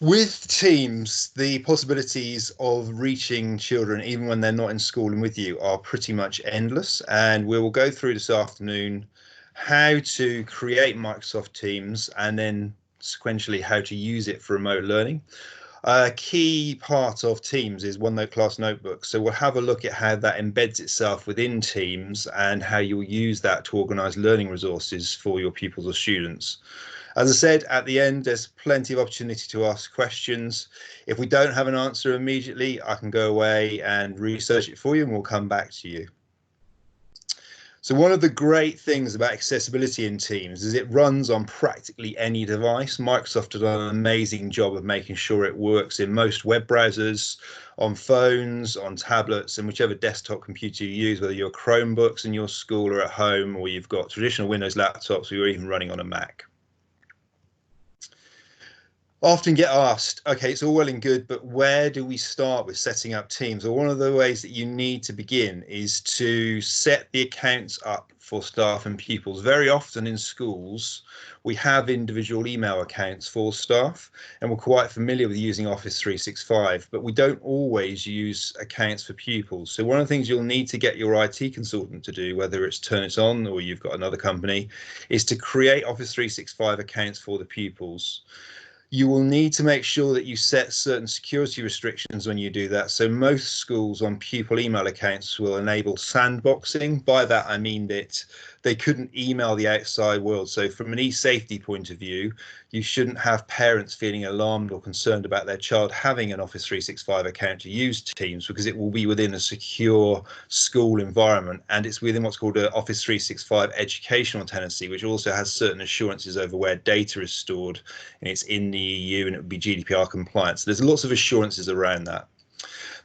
With Teams, the possibilities of reaching children, even when they're not in school and with you, are pretty much endless. And we will go through this afternoon how to create Microsoft Teams and then sequentially how to use it for remote learning. A key part of Teams is OneNote class notebooks. So we'll have a look at how that embeds itself within Teams and how you'll use that to organize learning resources for your pupils or students. As I said, at the end, there's plenty of opportunity to ask questions. If we don't have an answer immediately, I can go away and research it for you and we'll come back to you. So one of the great things about accessibility in Teams is it runs on practically any device. Microsoft has done an amazing job of making sure it works in most web browsers, on phones, on tablets, and whichever desktop computer you use, whether you're Chromebooks in your school or at home, or you've got traditional Windows laptops, or you're even running on a Mac. Often get asked, okay, it's all well and good, but where do we start with setting up Teams? Well, one of the ways that you need to begin is to set the accounts up for staff and pupils. Very often in schools, we have individual email accounts for staff, and we're quite familiar with using Office 365, but we don't always use accounts for pupils. So one of the things you'll need to get your IT consultant to do, whether it's turn it on or you've got another company, is to create Office 365 accounts for the pupils. You will need to make sure that you set certain security restrictions when you do that. So most schools on pupil email accounts will enable sandboxing. By that, I mean that they couldn't email the outside world. So from an e-safety point of view, you shouldn't have parents feeling alarmed or concerned about their child having an Office 365 account to use Teams, because it will be within a secure school environment, and it's within what's called an Office 365 educational tenancy, which also has certain assurances over where data is stored, and it's in the EU and it would be GDPR compliant. So there's lots of assurances around that.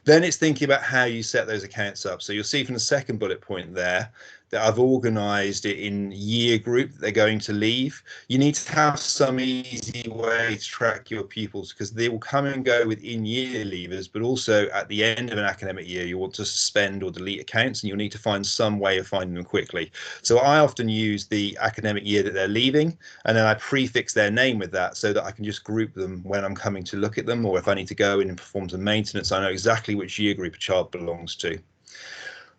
Then it's thinking about how you set those accounts up. So you'll see from the second bullet point there that I've organized it in year group that they're going to leave. You need to have some easy way to track your pupils, because they will come and go with in-year leavers, but also at the end of an academic year, you want to suspend or delete accounts, and you'll need to find some way of finding them quickly. So I often use the academic year that they're leaving, and then I prefix their name with that so that I can just group them when I'm coming to look at them, or if I need to go in and perform some maintenance, I know exactly which year group a child belongs to.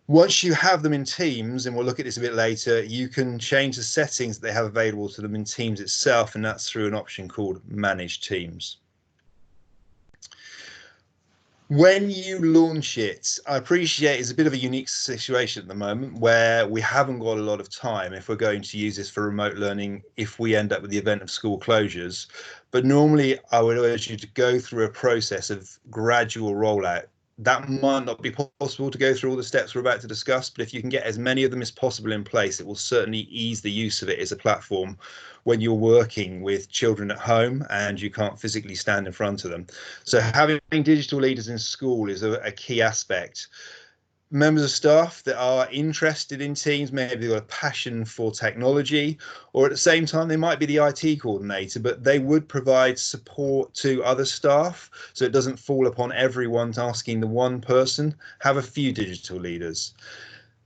Once you have them in Teams, and we'll look at this a bit later, you can change the settings that they have available to them in Teams itself, and that's through an option called Manage Teams. When you launch it, I appreciate it's a bit of a unique situation at the moment where we haven't got a lot of time if we're going to use this for remote learning, if we end up with the event of school closures. But normally I would urge you to go through a process of gradual rollout. That might not be possible to go through all the steps we're about to discuss, but if you can get as many of them as possible in place, it will certainly ease the use of it as a platform when you're working with children at home and you can't physically stand in front of them. So having digital leaders in school is a key aspect. Members of staff that are interested in Teams, maybe they've got a passion for technology, or at the same time they might be the IT coordinator, but they would provide support to other staff so it doesn't fall upon everyone asking the one person. Have a few digital leaders.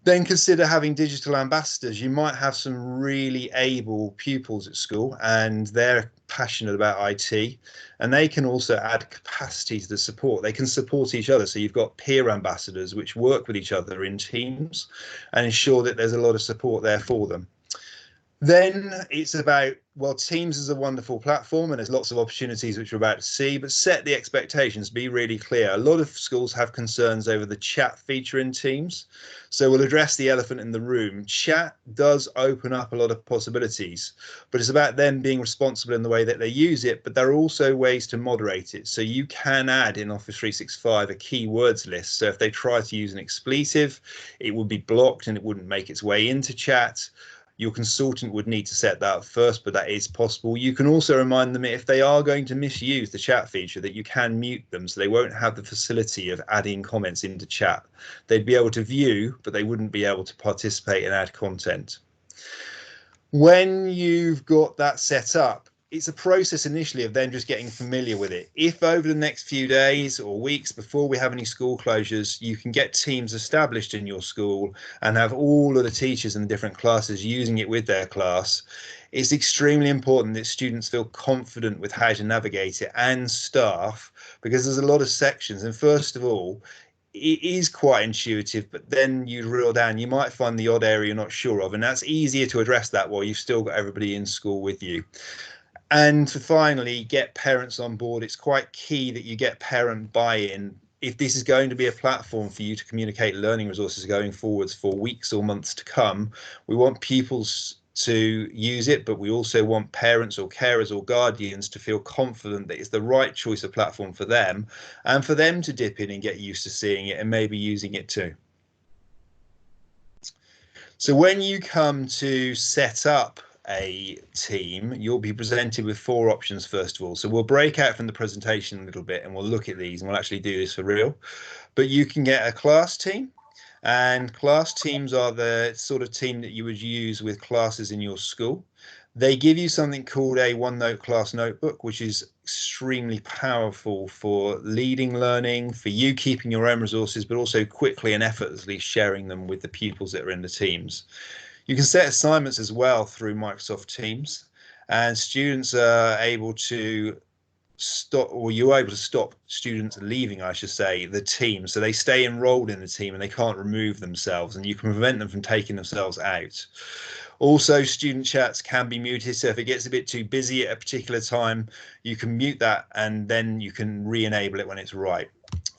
Then consider having digital ambassadors. You might have some really able pupils at school and they're passionate about IT, and they can also add capacity to the support. They can support each other. So you've got peer ambassadors which work with each other in teams and ensure that there's a lot of support there for them. Then it's about, well, Teams is a wonderful platform and there's lots of opportunities which we're about to see, but set the expectations, be really clear. A lot of schools have concerns over the chat feature in Teams. So we'll address the elephant in the room. Chat does open up a lot of possibilities, but it's about them being responsible in the way that they use it, but there are also ways to moderate it. So you can add in Office 365 a keywords list. So if they try to use an expletive, it would be blocked and it wouldn't make its way into chat. Your consultant would need to set that up first, but that is possible. You can also remind them if they are going to misuse the chat feature that you can mute them, so they won't have the facility of adding comments into chat. They'd be able to view, but they wouldn't be able to participate and add content. When you've got that set up, it's a process initially of then just getting familiar with it. If over the next few days or weeks before we have any school closures, you can get teams established in your school and have all of the teachers in the different classes using it with their class, it's extremely important that students feel confident with how to navigate it, and staff, because there's a lot of sections. And first of all, it is quite intuitive, but then you drill down, you might find the odd area you're not sure of, and that's easier to address that while you've still got everybody in school with you. And to finally get parents on board, it's quite key that you get parent buy-in. If this is going to be a platform for you to communicate learning resources going forwards for weeks or months to come, we want pupils to use it, but we also want parents or carers or guardians to feel confident that it's the right choice of platform for them, and for them to dip in and get used to seeing it and maybe using it too. So when you come to set up a team, you'll be presented with 4 options first of all. So we'll break out from the presentation a little bit and we'll look at these and we'll actually do this for real. But you can get a class team, and class teams are the sort of team that you would use with classes in your school. They give you something called a OneNote class notebook, which is extremely powerful for leading learning, for you keeping your own resources, but also quickly and effortlessly sharing them with the pupils that are in the teams. You can set assignments as well through Microsoft Teams, and students are able to stop, or you're able to stop students leaving, I should say, the team. So they stay enrolled in the team and they can't remove themselves, and you can prevent them from taking themselves out. Also, student chats can be muted, so if it gets a bit too busy at a particular time, you can mute that and then you can re-enable it when it's right.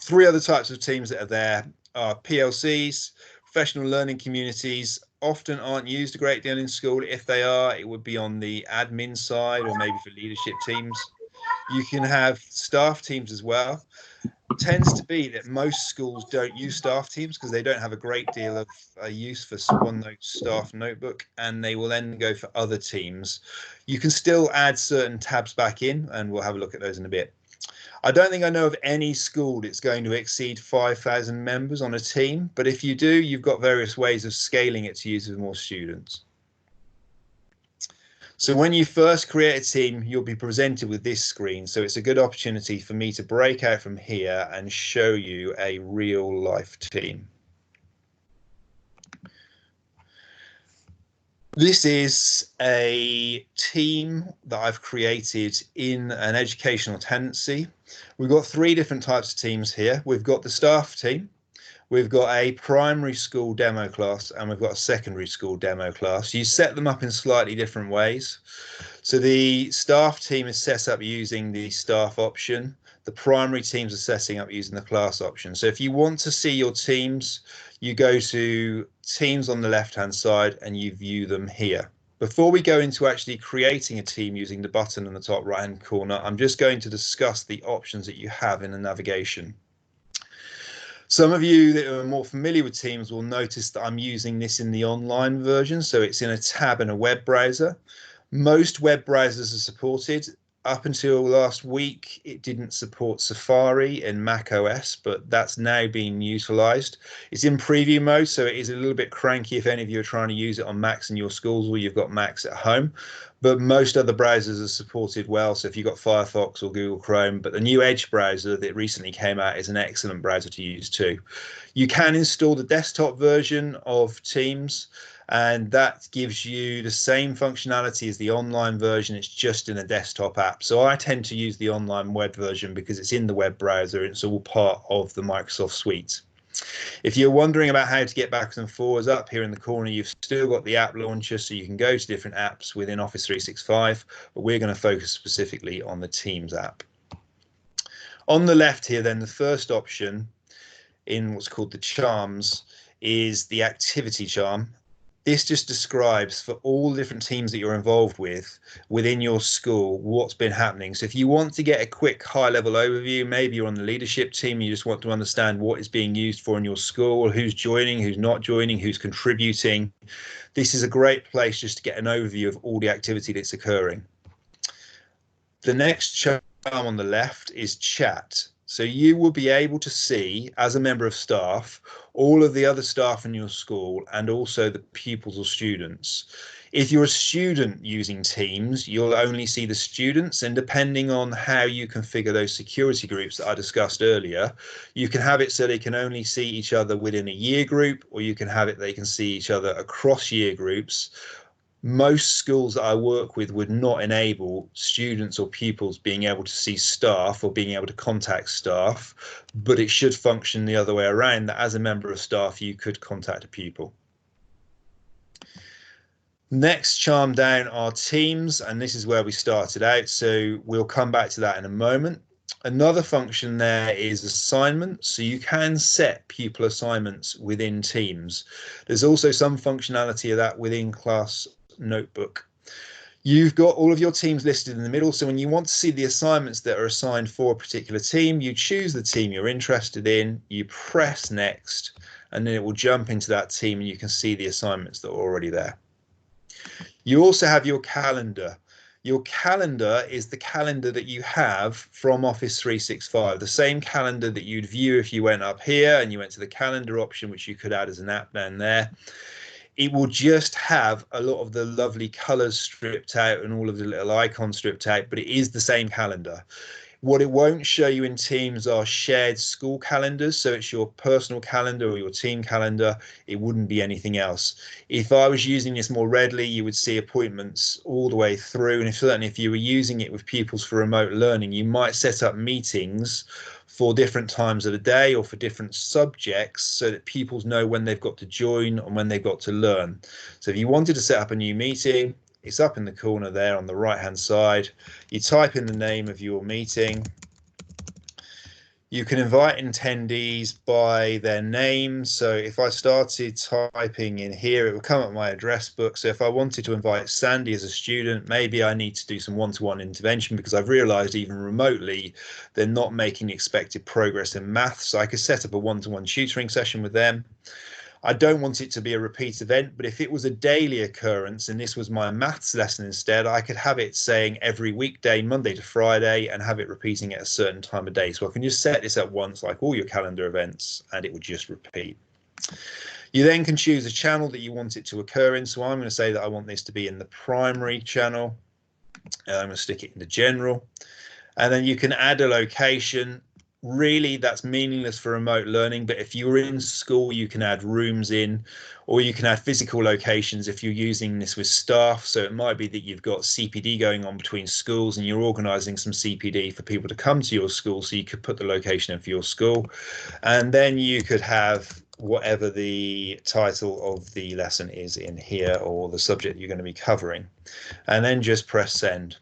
3 other types of teams that are there are PLCs, professional learning communities. Often aren't used a great deal in school. If they are, it would be on the admin side or maybe for leadership teams. You can have staff teams as well. It tends to be that most schools don't use staff teams because they don't have a great deal of use for OneNote staff notebook, and they will then go for other teams. You can still add certain tabs back in, and we'll have a look at those in a bit. I don't think I know of any school that's going to exceed 5,000 members on a team, but if you do, you've got various ways of scaling it to use with more students. So when you first create a team, you'll be presented with this screen. So it's a good opportunity for me to break out from here and show you a real life team. This is a team that I've created in an educational tenancy. We've got 3 different types of teams here. We've got the staff team, we've got a primary school demo class, and we've got a secondary school demo class. You set them up in slightly different ways. So the staff team is set up using the staff option. The primary teams are setting up using the class option. So if you want to see your teams, you go to teams on the left-hand side and you view them here. Before we go into actually creating a team using the button in the top right-hand corner, I'm just going to discuss the options that you have in the navigation. Some of you that are more familiar with Teams will notice that I'm using this in the online version, so it's in a tab in a web browser. Most web browsers are supported. Up until last week, it didn't support Safari and Mac OS, but that's now being utilized. It's in preview mode, so it is a little bit cranky if any of you are trying to use it on Macs in your schools or you've got Macs at home. But most other browsers are supported well, so if you've got Firefox or Google Chrome, but the new Edge browser that recently came out is an excellent browser to use too. You can install the desktop version of Teams, and that gives you the same functionality as the online version. It's just in a desktop app. So I tend to use the online web version because it's in the web browser. It's all part of the Microsoft suite. If you're wondering about how to get backwards and forwards, up here in the corner, you've still got the app launcher, so you can go to different apps within Office 365, but we're going to focus specifically on the Teams app. On the left here, then, the first option in what's called the charms is the activity charm. This just describes for all the different teams that you're involved with within your school what's been happening. So if you want to get a quick high-level overview, maybe you're on the leadership team, you just want to understand what is being used for in your school, who's joining, who's not joining, who's contributing. This is a great place just to get an overview of all the activity that's occurring. The next charm on the left is chat. So you will be able to see, as a member of staff, all of the other staff in your school and also the pupils or students. If you're a student using Teams, you'll only see the students, and depending on how you configure those security groups that I discussed earlier, you can have it so they can only see each other within a year group, or you can have it they can see each other across year groups. Most schools that I work with would not enable students or pupils being able to see staff or being able to contact staff, but it should function the other way around, that as a member of staff you could contact a pupil. Next charm down are teams, and this is where we started out, so we'll come back to that in a moment. Another function there is assignments, so you can set pupil assignments within Teams. There's also some functionality of that within Class Notebook. You've got all of your teams listed in the middle, so when you want to see the assignments that are assigned for a particular team, you choose the team you're interested in, you press next, and then it will jump into that team and you can see the assignments that are already there. You also have your calendar. Your calendar is the calendar that you have from Office 365, the same calendar that you'd view if you went up here and you went to the calendar option, which you could add as an app down there. It will just have a lot of the lovely colors stripped out and all of the little icons stripped out, but it is the same calendar. What it won't show you in Teams are shared school calendars. So it's your personal calendar or your team calendar. It wouldn't be anything else. If I was using this more readily, you would see appointments all the way through. And certainly if you were using it with pupils for remote learning, you might set up meetings for different times of the day or for different subjects so that pupils know when they've got to join and when they've got to learn. So if you wanted to set up a new meeting, it's up in the corner there on the right hand side. You type in the name of your meeting. You can invite attendees by their name. So if I started typing in here, it would come up my address book. So if I wanted to invite Sandy as a student, maybe I need to do some one-to-one intervention because I've realized even remotely, they're not making expected progress in math. So I could set up a one-to-one tutoring session with them. I don't want it to be a repeat event, but if it was a daily occurrence and this was my maths lesson instead, I could have it saying every weekday, Monday to Friday, and have it repeating at a certain time of day. So I can just set this at once, like all your calendar events, and it would just repeat. You then can choose a channel that you want it to occur in. So I'm going to say that I want this to be in the primary channel. And I'm going to stick it in the general. And then you can add a location. Really, that's meaningless for remote learning, but if you're in school, you can add rooms in, or you can add physical locations if you're using this with staff. So it might be that you've got CPD going on between schools and you're organizing some CPD for people to come to your school, so you could put the location in for your school. And then you could have whatever the title of the lesson is in here, or the subject you're going to be covering, and then just press send.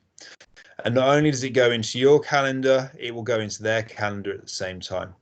And not only does it go into your calendar, it will go into their calendar at the same time.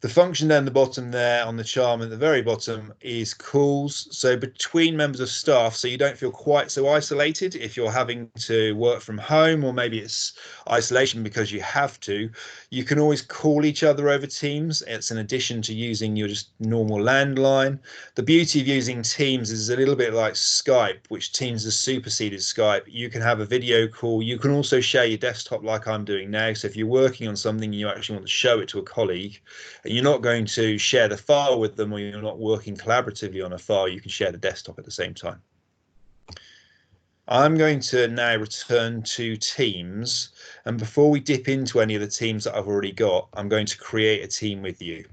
The function down the bottom there on the charm at the very bottom is calls. So between members of staff, so you don't feel quite so isolated if you're having to work from home, or maybe it's isolation because you have to, you can always call each other over Teams. It's in addition to using your just normal landline. The beauty of using Teams is a little bit like Skype, which Teams has superseded Skype. You can have a video call. You can also share your desktop like I'm doing now. So if you're working on something and you actually want to show it to a colleague, and you're not going to share the file with them, or you're not working collaboratively on a file, you can share the desktop at the same time. I'm going to now return to Teams, and before we dip into any of the teams that I've already got, I'm going to create a team with you.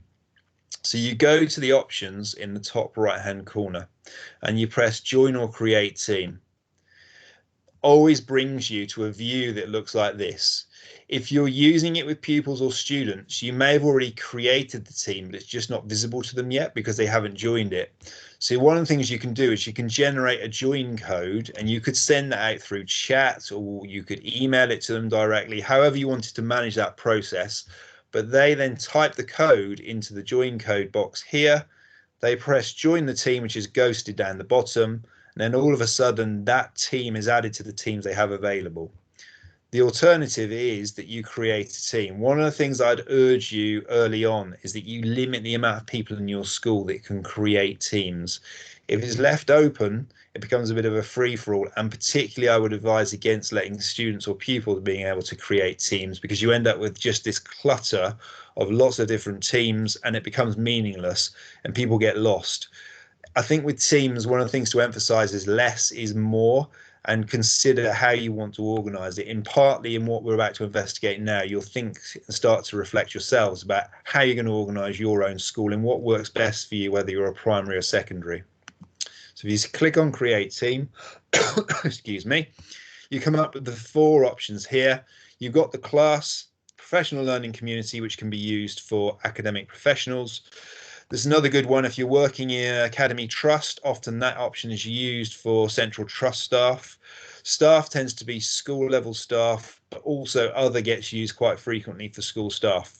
So you go to the options in the top right hand corner and you press join or create team. Always brings you to a view that looks like this. If you're using it with pupils or students, you may have already created the team, but it's just not visible to them yet because they haven't joined it. So one of the things you can do is you can generate a join code, and you could send that out through chat, or you could email it to them directly, however you wanted to manage that process. But they then type the code into the join code box here. They press join the team, which is ghosted down the bottom. And then all of a sudden that team is added to the teams they have available. The alternative is that you create a team. One of the things I'd urge you early on is that you limit the amount of people in your school that can create teams. If it's left open, it becomes a bit of a free-for-all, and particularly I would advise against letting students or pupils being able to create teams, because you end up with just this clutter of lots of different teams and it becomes meaningless and people get lost. I think with teams, one of the things to emphasize is less is more, and consider how you want to organize it. In partly in what we're about to investigate now, you'll think and start to reflect yourselves about how you're going to organize your own school and what works best for you, whether you're a primary or secondary. So if you click on create team, excuse me, you come up with the 4 options here. You've got the class, professional learning community, which can be used for academic professionals. There's another good one if you're working in academy trust. Often that option is used for central trust staff. Staff tends to be school level staff, but also other gets used quite frequently for school staff.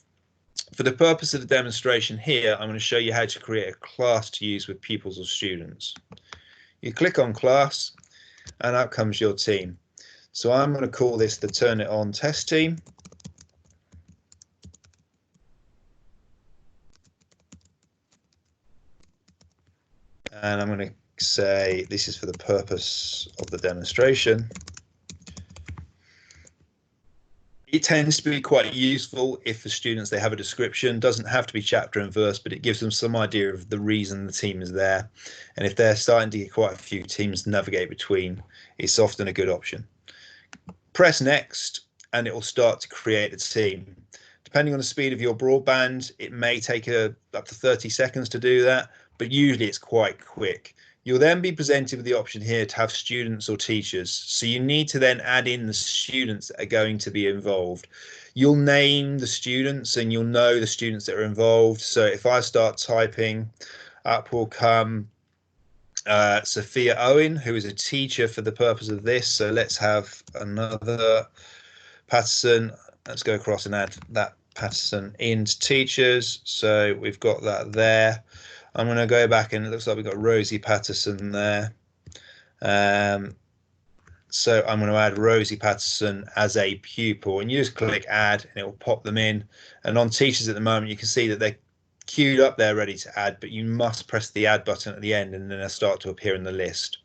For the purpose of the demonstration here, I'm going to show you how to create a class to use with pupils or students. You click on class and out comes your team. So I'm going to call this the Turn It On test team. And I'm going to say this is for the purpose of the demonstration. It tends to be quite useful if for students they have a description. Doesn't have to be chapter and verse, but it gives them some idea of the reason the team is there. And if they're starting to get quite a few teams to navigate between, it's often a good option. Press next and it will start to create a team. Depending on the speed of your broadband, it may take up to 30 seconds to do that, but usually it's quite quick. You'll then be presented with the option here to have students or teachers. So you need to then add in the students that are going to be involved. You'll name the students and you'll know the students that are involved. So if I start typing, up will come Sophia Owen, who is a teacher for the purpose of this. So let's have another Patterson. Let's go across and add that Patterson into teachers. So we've got that there. I'm going to go back and it looks like we've got Rosie Patterson there. So I'm going to add Rosie Patterson as a pupil, and you just click add and it will pop them in. And on teachers at the moment, you can see that they're queued up there ready to add, but you must press the add button at the end and then they'll start to appear in the list.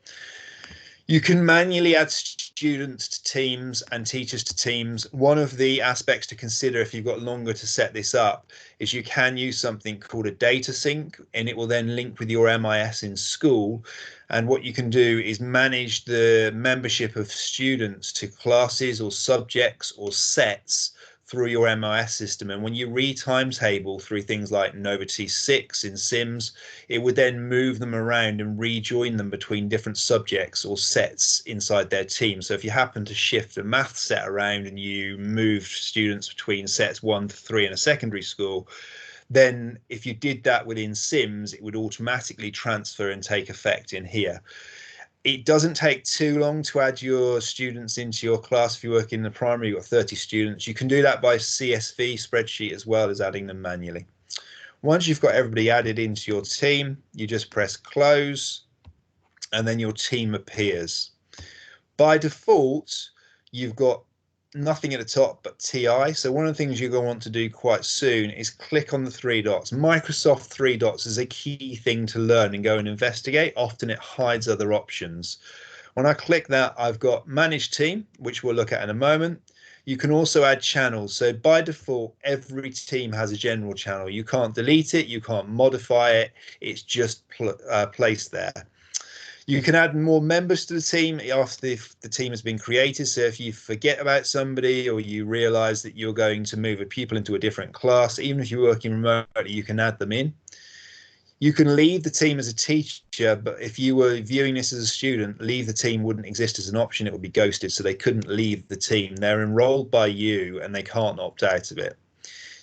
You can manually add students to teams and teachers to teams. One of the aspects to consider if you've got longer to set this up is you can use something called a data sync, and it will then link with your MIS in school. And what you can do is manage the membership of students to classes or subjects or sets through your MIS system. And when you re-timetable through things like Nova T6 in Sims, it would then move them around and rejoin them between different subjects or sets inside their team. So if you happen to shift a math set around and you move students between sets 1 to 3 in a secondary school, then if you did that within Sims, it would automatically transfer and take effect in here. It doesn't take too long to add your students into your class. If you work in the primary, you've got 30 students. You can do that by CSV spreadsheet as well as adding them manually. Once you've got everybody added into your team, you just press close and then your team appears. By default, you've got nothing at the top but TI. So one of the things you're going to want to do quite soon is click on the 3 dots. Microsoft 3 dots is a key thing to learn and go and investigate. Often it hides other options. When I click that, I've got manage team, which we'll look at in a moment. You can also add channels. So by default, every team has a general channel. You can't delete it. You can't modify it. It's just placed there. You can add more members to the team after the team has been created. So if you forget about somebody or you realize that you're going to move a pupil into a different class, even if you're working remotely, you can add them in. You can leave the team as a teacher, but if you were viewing this as a student, leave the team wouldn't exist as an option. It would be ghosted, so they couldn't leave the team. They're enrolled by you and they can't opt out of it.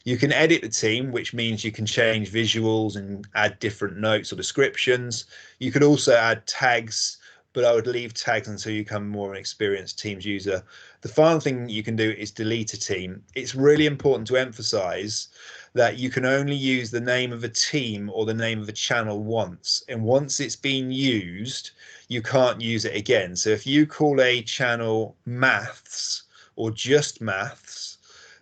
You can edit the team, which means you can change visuals and add different notes or descriptions. You could also add tags, but I would leave tags until you become more of an experienced Teams user. The final thing you can do is delete a team. It's really important to emphasize that you can only use the name of a team or the name of a channel once. And once it's been used, you can't use it again. So if you call a channel maths or just maths,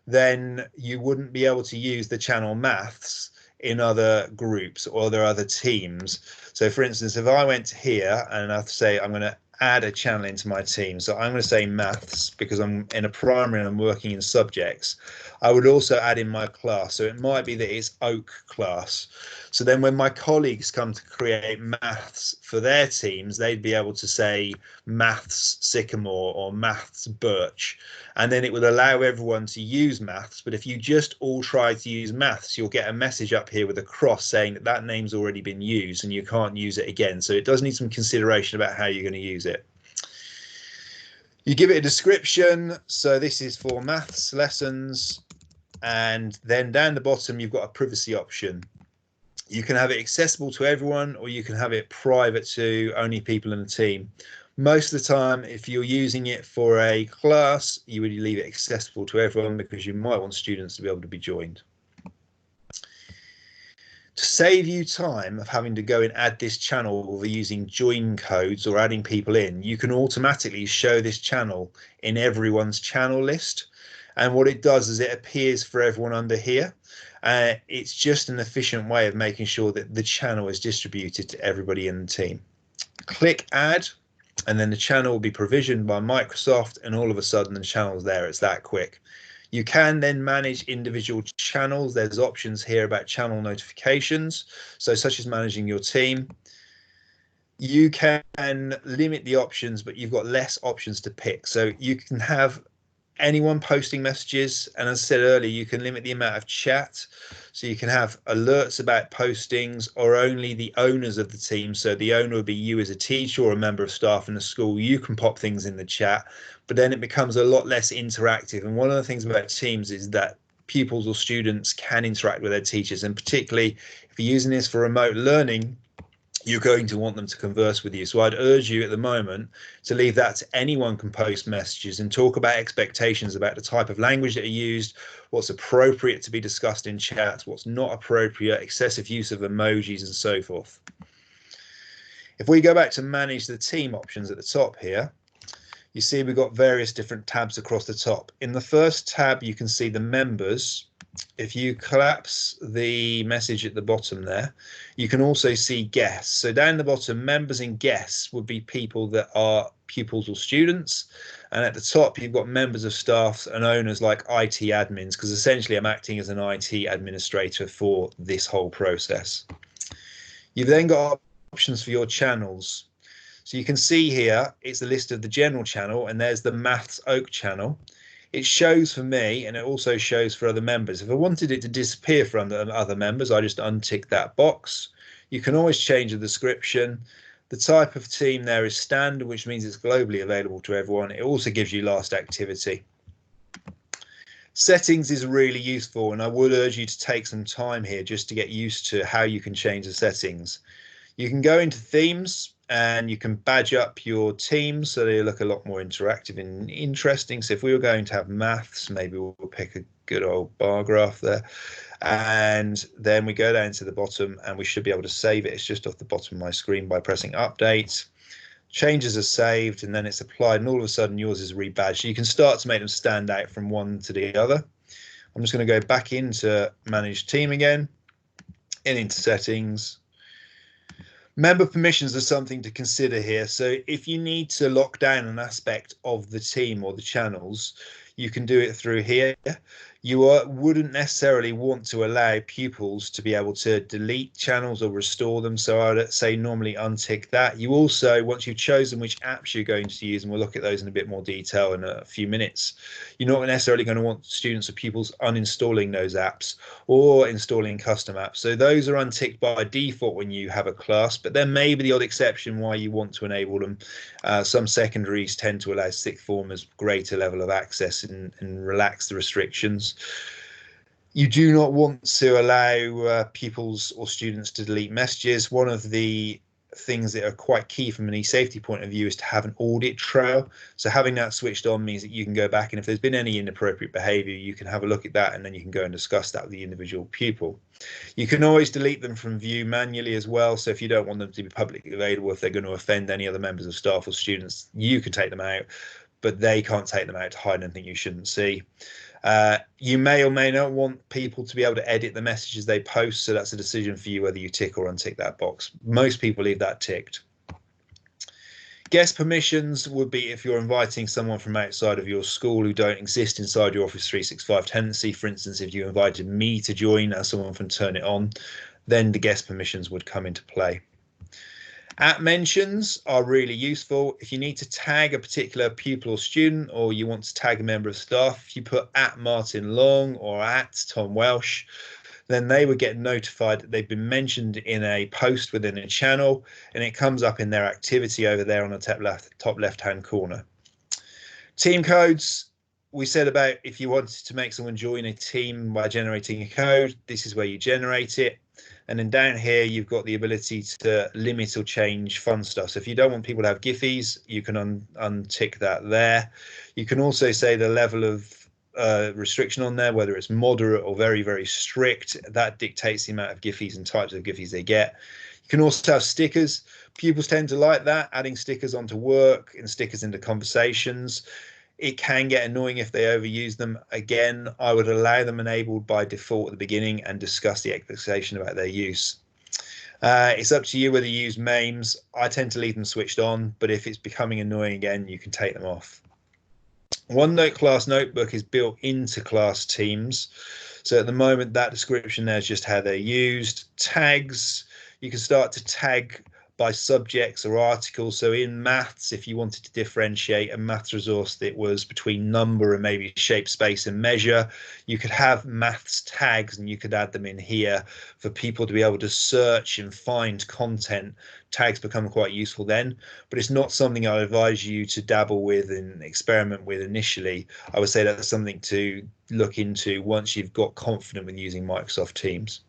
then you wouldn't be able to use the channel maths in other groups or other teams. So for instance, if I went here and I say I'm going to add a channel into my team, so I'm going to say maths because I'm in a primary and I'm working in subjects, I would also add in my class. So it might be that it's Oak class. So then when my colleagues come to create maths for their teams, they'd be able to say maths Sycamore or maths Birch, and then it would allow everyone to use maths. But if you just all try to use maths, you'll get a message up here with a cross saying that that name's already been used and you can't use it again. So it does need some consideration about how you're going to use it. You give it a description. So this is for maths lessons. And then down the bottom, you've got a privacy option. You can have it accessible to everyone, or you can have it private to only people in the team. Most of the time, if you're using it for a class, you would leave it accessible to everyone because you might want students to be able to be joined. To save you time of having to go and add this channel or using join codes or adding people in, you can automatically show this channel in everyone's channel list. And what it does is it appears for everyone under here. It's just an efficient way of making sure that the channel is distributed to everybody in the team. Click add, and then the channel will be provisioned by Microsoft, and all of a sudden the channel's there. It's that quick. You can then manage individual channels. There's options here about channel notifications, so such as managing your team. You can limit the options, but you've got less options to pick. So you can have anyone posting messages, and as I said earlier, you can limit the amount of chat, so you can have alerts about postings or only the owners of the team. So the owner would be you as a teacher or a member of staff in the school. You can pop things in the chat, but then it becomes a lot less interactive. And one of the things about teams is that pupils or students can interact with their teachers, and particularly if you're using this for remote learning, you're going to want them to converse with you. So I'd urge you at the moment to leave that to anyone can post messages and talk about expectations about the type of language that are used, what's appropriate to be discussed in chat, what's not appropriate, excessive use of emojis and so forth. If we go back to manage the team options at the top here, you see we've got various different tabs across the top. In the first tab, you can see the members. If you collapse the message at the bottom there, you can also see guests. So down the bottom, members and guests would be people that are pupils or students. And at the top, you've got members of staff and owners like IT admins, because essentially I'm acting as an IT administrator for this whole process. You've then got options for your channels. So you can see here, it's the list of the general channel, and there's the Maths Oak channel. It shows for me, and it also shows for other members. If I wanted it to disappear from the other members, I just untick that box. You can always change the description. The type of team there is standard, which means it's globally available to everyone. It also gives you last activity. Settings is really useful, and I would urge you to take some time here just to get used to how you can change the settings. You can go into themes and you can badge up your teams so they look a lot more interactive and interesting. So if we were going to have maths, maybe we'll pick a good old bar graph there. And then we go down to the bottom and we should be able to save it. It's just off the bottom of my screen by pressing update. Changes are saved and then it's applied, and all of a sudden yours is rebadged. You can start to make them stand out from one to the other. I'm just going to go back into manage team again and into settings. Member permissions are something to consider here. So if you need to lock down an aspect of the team or the channels, you can do it through here. You wouldn't necessarily want to allow pupils to be able to delete channels or restore them. So I would say normally untick that. You also, once you've chosen which apps you're going to use, and we'll look at those in a bit more detail in a few minutes, you're not necessarily going to want students or pupils uninstalling those apps or installing custom apps. So those are unticked by default when you have a class, but there may be the odd exception why you want to enable them. Some secondaries tend to allow sixth formers greater level of access and relax the restrictions. You do not want to allow pupils or students to delete messages. One of the things that are quite key from an e-safety point of view is to have an audit trail. So having that switched on means that you can go back, and if there's been any inappropriate behavior, you can have a look at that, and then you can go and discuss that with the individual pupil. You can always delete them from view manually as well. So if you don't want them to be publicly available, if they're going to offend any other members of staff or students, you can take them out, but they can't take them out to hide anything you shouldn't see. You may or may not want people to be able to edit the messages they post, so that's a decision for you whether you tick or untick that box. Most people leave that ticked. Guest permissions would be if you're inviting someone from outside of your school who don't exist inside your Office 365 tenancy. For instance, if you invited me to join as someone from Turn It On, then the guest permissions would come into play. At mentions are really useful. If you need to tag a particular pupil or student, or you want to tag a member of staff, if you put at Martin Long or at Tom Welsh, then they would get notified that they've been mentioned in a post within a channel, and it comes up in their activity over there on the top left-hand corner. Team codes, we said about if you wanted to make someone join a team by generating a code, this is where you generate it. And then down here, you've got the ability to limit or change fun stuff. So if you don't want people to have Giphies, you can untick that there. You can also say the level of restriction on there, whether it's moderate or very, very strict. That dictates the amount of Giphies and types of Giphies they get. You can also have stickers. Pupils tend to like that, adding stickers onto work and stickers into conversations. It can get annoying if they overuse them. Again, I would allow them enabled by default at the beginning and discuss the expectation about their use. It's up to you whether you use memes. I tend to leave them switched on, but if it's becoming annoying again, you can take them off. OneNote class notebook is built into class teams. So at the moment, that description there is just how they're used. Tags, you can start to tag by subjects or articles. So in maths, if you wanted to differentiate a maths resource that was between number and maybe shape, space and measure, you could have maths tags and you could add them in here for people to be able to search and find content. Tags become quite useful then, but it's not something I advise you to dabble with and experiment with initially. I would say that's something to look into once you've got confident with using Microsoft Teams.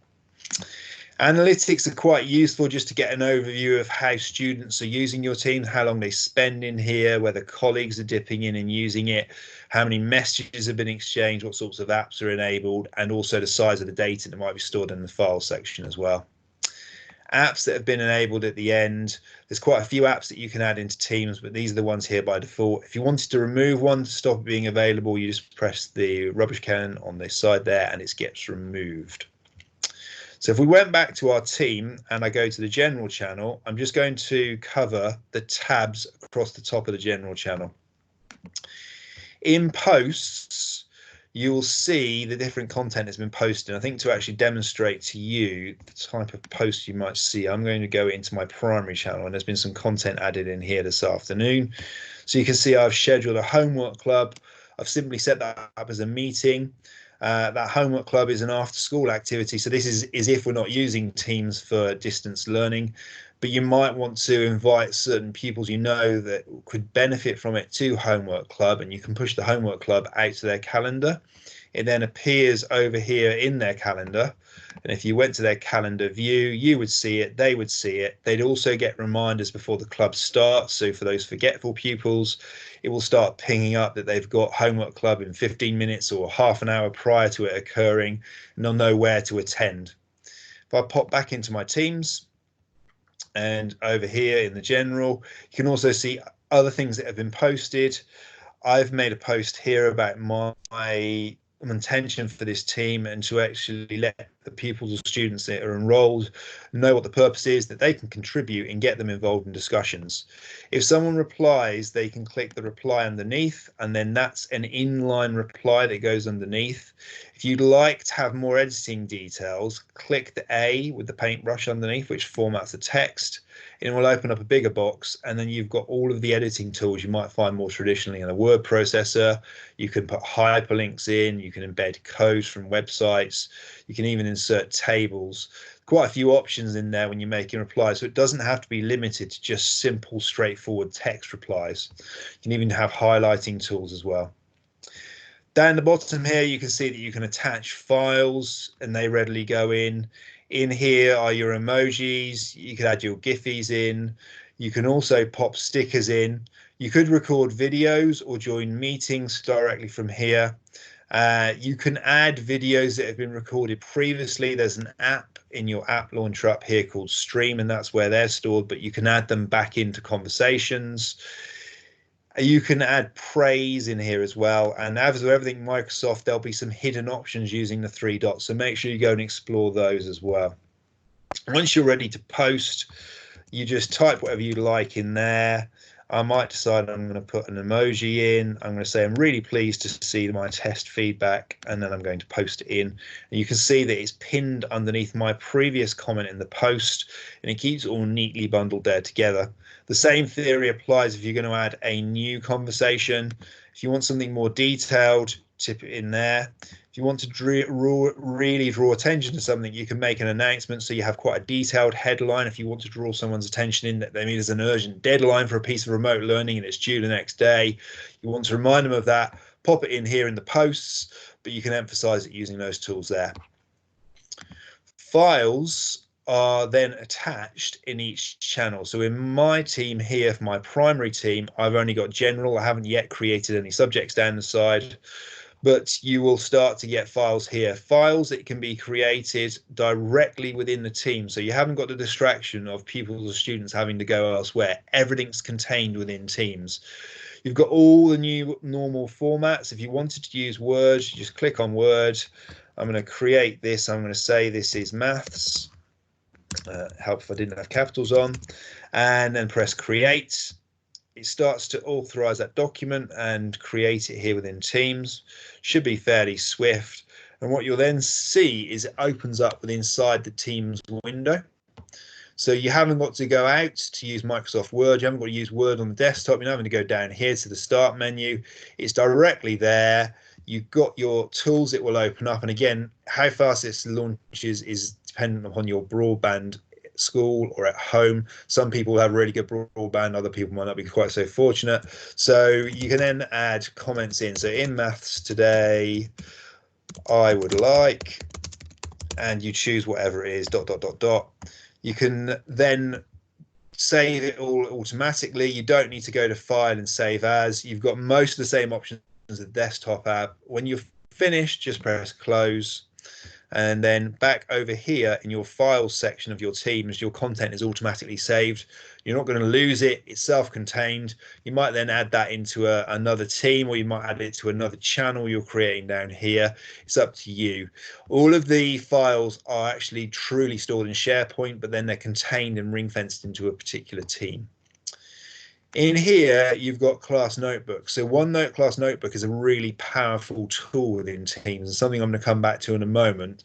Analytics are quite useful just to get an overview of how students are using your team, how long they spend in here, whether colleagues are dipping in and using it, how many messages have been exchanged, what sorts of apps are enabled, and also the size of the data that might be stored in the file section as well. Apps that have been enabled at the end, there's quite a few apps that you can add into Teams, but these are the ones here by default. If you wanted to remove one to stop it being available, you just press the rubbish can on this side there and it gets removed. So if we went back to our team and I go to the general channel, I'm just going to cover the tabs across the top of the general channel. In posts, you'll see the different content that's been posted. I think to actually demonstrate to you the type of post you might see, I'm going to go into my primary channel, and there's been some content added in here this afternoon. So you can see I've scheduled a homework club. I've simply set that up as a meeting. That homework club is an after school activity. So this is if we're not using Teams for distance learning, but you might want to invite certain pupils you know that could benefit from it to homework club, and you can push the homework club out to their calendar. It then appears over here in their calendar. And if you went to their calendar view, you would see it, they would see it. They'd also get reminders before the club starts. So for those forgetful pupils, it will start pinging up that they've got homework club in 15 minutes or half an hour prior to it occurring, and they'll know where to attend. If I pop back into my Teams and over here in the general, you can also see other things that have been posted. I've made a post here about my intention for this team and to actually let the pupils or students that are enrolled know what the purpose is, that they can contribute and get them involved in discussions. If someone replies, they can click the reply underneath, and then that's an inline reply that goes underneath. If you'd like to have more editing details, click the A with the paintbrush underneath, which formats the text. It will open up a bigger box, and then you've got all of the editing tools you might find more traditionally in a word processor. You can put hyperlinks in, you can embed codes from websites, you can even insert tables. Quite a few options in there when you're making replies, so it doesn't have to be limited to just simple, straightforward text replies. You can even have highlighting tools as well. Down the bottom here, you can see that you can attach files and they readily go in. In here are your emojis. You can add your Giphies in. You can also pop stickers in. You could record videos or join meetings directly from here. You can add videos that have been recorded previously. There's an app in your app launcher up here called Stream, and that's where they're stored, but you can add them back into conversations. You can add praise in here as well. And as with everything Microsoft, there'll be some hidden options using the 3 dots. So make sure you go and explore those as well. Once you're ready to post, you just type whatever you like in there. I might decide I'm going to put an emoji in. I'm going to say I'm really pleased to see my test feedback, and then I'm going to post it in. And you can see that it's pinned underneath my previous comment in the post, and it keeps it all neatly bundled there together. The same theory applies if you're going to add a new conversation. If you want something more detailed, tip it in there. If you want to really draw attention to something, you can make an announcement so you have quite a detailed headline. If you want to draw someone's attention in that there's an urgent deadline for a piece of remote learning and it's due the next day, you want to remind them of that, pop it in here in the posts, but you can emphasize it using those tools there. Files are then attached in each channel. So in my team here, for my primary team, I've only got general. I haven't yet created any subjects down the side, but you will start to get files here. Files that can be created directly within the team. So you haven't got the distraction of pupils or students having to go elsewhere. Everything's contained within Teams. You've got all the new normal formats. If you wanted to use Word, you just click on Word. I'm going to create this. I'm going to say this is maths. Help if I didn't have capitals on, and then press create. It starts to authorize that document and create it here within Teams. Should be fairly swift. And what you'll then see is it opens up with inside the Teams window. So you haven't got to go out to use Microsoft Word. You haven't got to use Word on the desktop. You're not having to go down here to the start menu. It's directly there. You've got your tools. It will open up. And again, how fast this launches is dependent upon your broadband at school or at home. Some people have really good broadband. Other people might not be quite so fortunate. So you can then add comments in. So in maths today, I would like, and you choose whatever it is, ... You can then save it all automatically. You don't need to go to File and Save As. You've got most of the same options as the desktop app. When you're finished, just press Close. And then back over here in your Files section of your Teams, your content is automatically saved. You're not going to lose it. It's self-contained. You might then add that into another team, or you might add it to another channel you're creating down here. It's up to you. All of the files are actually truly stored in SharePoint, but then they're contained and ring-fenced into a particular team. In here, you've got Class Notebook. So OneNote Class Notebook is a really powerful tool within Teams, and something I'm going to come back to in a moment.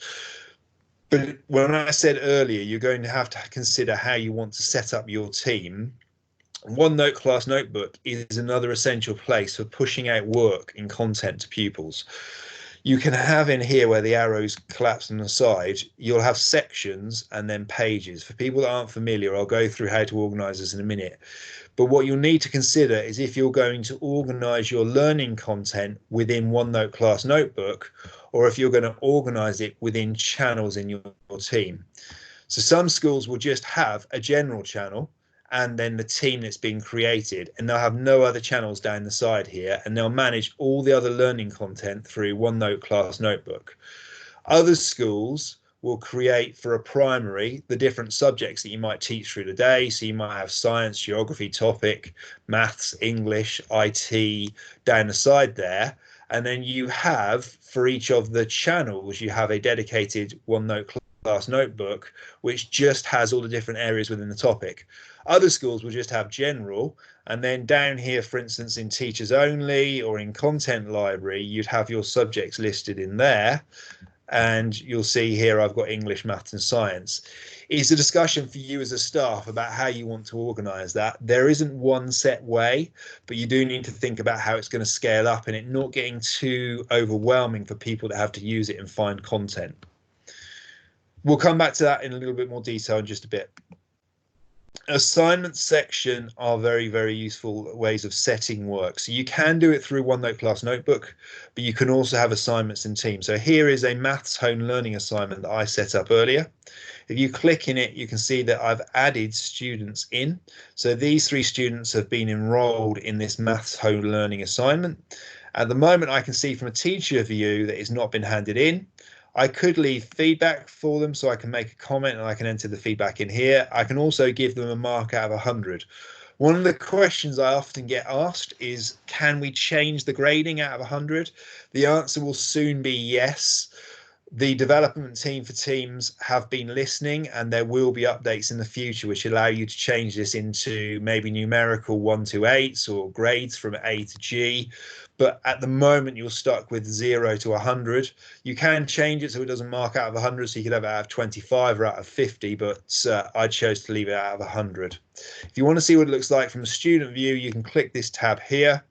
But when I said earlier, you're going to have to consider how you want to set up your team. OneNote Class Notebook is another essential place for pushing out work and content to pupils. You can have in here where the arrows collapse on the side, you'll have sections and then pages. For people that aren't familiar, I'll go through how to organize this in a minute. But what you'll need to consider is if you're going to organize your learning content within OneNote Class Notebook, or if you're going to organize it within channels in your team. So some schools will just have a general channel and then the team that's been created, and they'll have no other channels down the side here, and they'll manage all the other learning content through OneNote Class Notebook. Other schools will create for a primary the different subjects that you might teach through the day. So you might have science, geography topic, maths, English, IT down the side there. And then you have for each of the channels, you have a dedicated OneNote Class Notebook, which just has all the different areas within the topic. Other schools will just have general, and then down here, for instance, in teachers only or in content library, you'd have your subjects listed in there. And you'll see here I've got English, maths and science. It's a discussion for you as a staff about how you want to organise that. There isn't one set way, but you do need to think about how it's going to scale up and it not getting too overwhelming for people that have to use it and find content. We'll come back to that in a little bit more detail in just a bit. Assignment section are very, very useful ways of setting work. So you can do it through OneNote Class Notebook, but you can also have assignments in Teams. So here is a maths home learning assignment that I set up earlier. If you click in it, you can see that I've added students in. So these 3 students have been enrolled in this maths home learning assignment. At the moment, I can see from a teacher view that it's not been handed in. I could leave feedback for them, so I can make a comment and I can enter the feedback in here. I can also give them a mark out of 100. One of the questions I often get asked is, can we change the grading out of 100? The answer will soon be yes. The development team for Teams have been listening, and there will be updates in the future which allow you to change this into maybe numerical 1 to 8s or grades from A to G. But at the moment, you're stuck with 0 to 100. You can change it so it doesn't mark out of 100, so you could have it out of 25 or out of 50, but I chose to leave it out of 100. If you want to see what it looks like from a student view, you can click this tab here,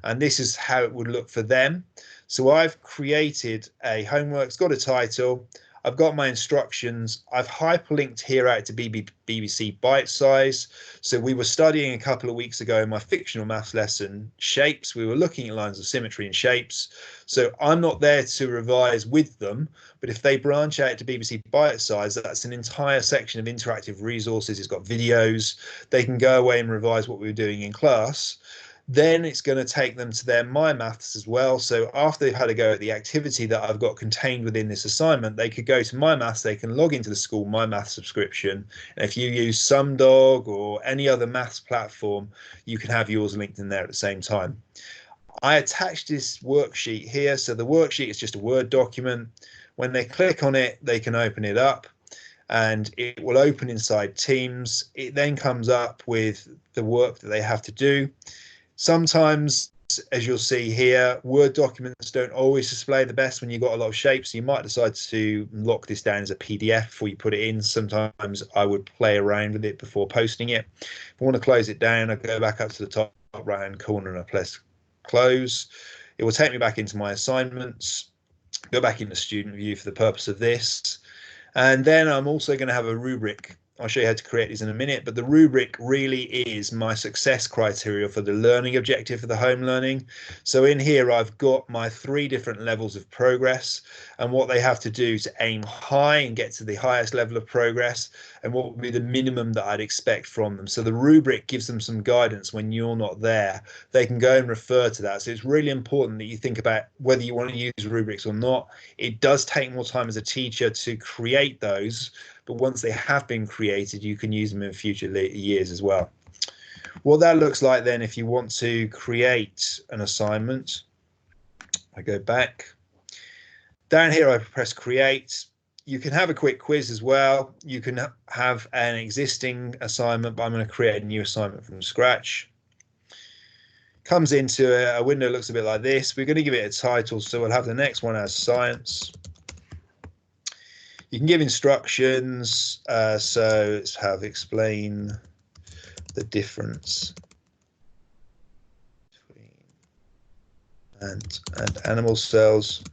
and this is how it would look for them. So I've created a homework, it's got a title, I've got my instructions, I've hyperlinked here out to BBC Bite Size. So we were studying a couple of weeks ago in my fictional maths lesson, shapes. We were looking at lines of symmetry and shapes. So I'm not there to revise with them, but if they branch out to BBC Bite Size, that's an entire section of interactive resources. It's got videos. They can go away and revise what we were doing in class. Then it's going to take them to their My Maths as well. So after they've had a go at the activity that I've got contained within this assignment, they could go to My Maths, they can log into the school My Maths subscription. And if you use SumDog or any other maths platform, you can have yours linked in there at the same time. I attached this worksheet here. So the worksheet is just a Word document. When they click on it, they can open it up, and it will open inside Teams. It then comes up with the work that they have to do. Sometimes, as you'll see here, Word documents don't always display the best when you've got a lot of shapes. So you might decide to lock this down as a PDF before you put it in. Sometimes I would play around with it before posting it. If I want to close it down, I go back up to the top right-hand corner and I press close. It will take me back into my assignments, go back into student view for the purpose of this. And then I'm also going to have a rubric. I'll show you how to create these in a minute, but the rubric really is my success criteria for the learning objective for the home learning. So in here, I've got my 3 different levels of progress and what they have to do to aim high and get to the highest level of progress, and what would be the minimum that I'd expect from them. So the rubric gives them some guidance when you're not there. They can go and refer to that. So it's really important that you think about whether you want to use rubrics or not. It does take more time as a teacher to create those, but once they have been created, you can use them in future years as well. What that looks like then, if you want to create an assignment, I go back. Down here, I press create. You can have a quick quiz as well. You can have an existing assignment, but I'm going to create a new assignment from scratch. Comes into a window, looks a bit like this. We're going to give it a title, so we'll have the next one as science. You can give instructions, so let's have explain the difference between ant and animal cells.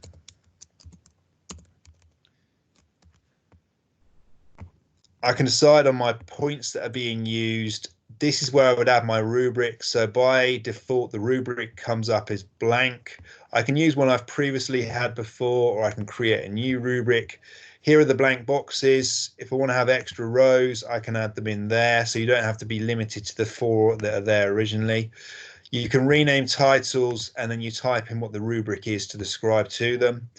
I can decide on my points that are being used. This is where I would add my rubric. So by default, the rubric comes up as blank. I can use one I've previously had before, or I can create a new rubric. Here are the blank boxes. If I want to have extra rows, I can add them in there. So you don't have to be limited to the 4 that are there originally. You can rename titles, and then you type in what the rubric is to describe to them.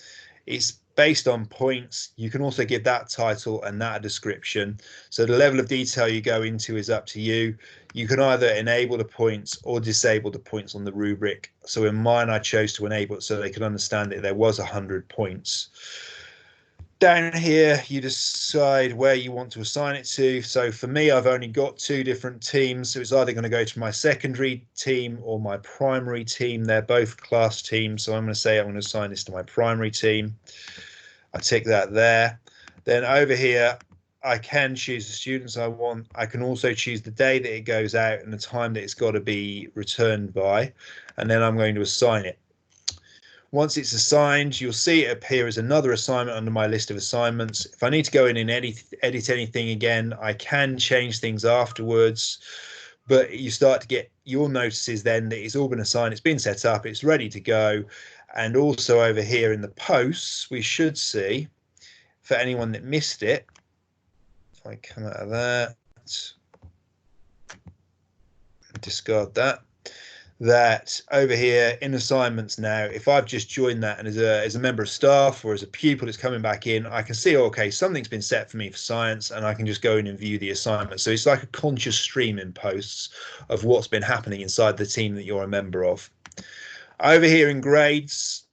It's based on points. You can also give that title and that a description. So the level of detail you go into is up to you. You can either enable the points or disable the points on the rubric. So in mine, I chose to enable it so they could understand that there was 100 points. Down here, you decide where you want to assign it to. So for me, I've only got 2 different teams. So it's either going to go to my secondary team or my primary team. They're both class teams. So I'm going to say I'm going to assign this to my primary team. I tick that there. Then over here, I can choose the students I want. I can also choose the day that it goes out and the time that it's got to be returned by. And then I'm going to assign it. Once it's assigned, you'll see it appear as another assignment under my list of assignments. If I need to go in and edit anything again, I can change things afterwards. But you start to get your notices then that it's all been assigned, it's been set up, it's ready to go. And also over here in the posts, we should see, for anyone that missed it, if I come out of that, discard that. that over here in assignments now, if I've just joined that and as a member of staff or as a pupil that's coming back in, I can see, okay, something's been set for me for science, and I can just go in and view the assignment. So it's like a conscious stream in posts of what's been happening inside the team that you're a member of. Over here in grades,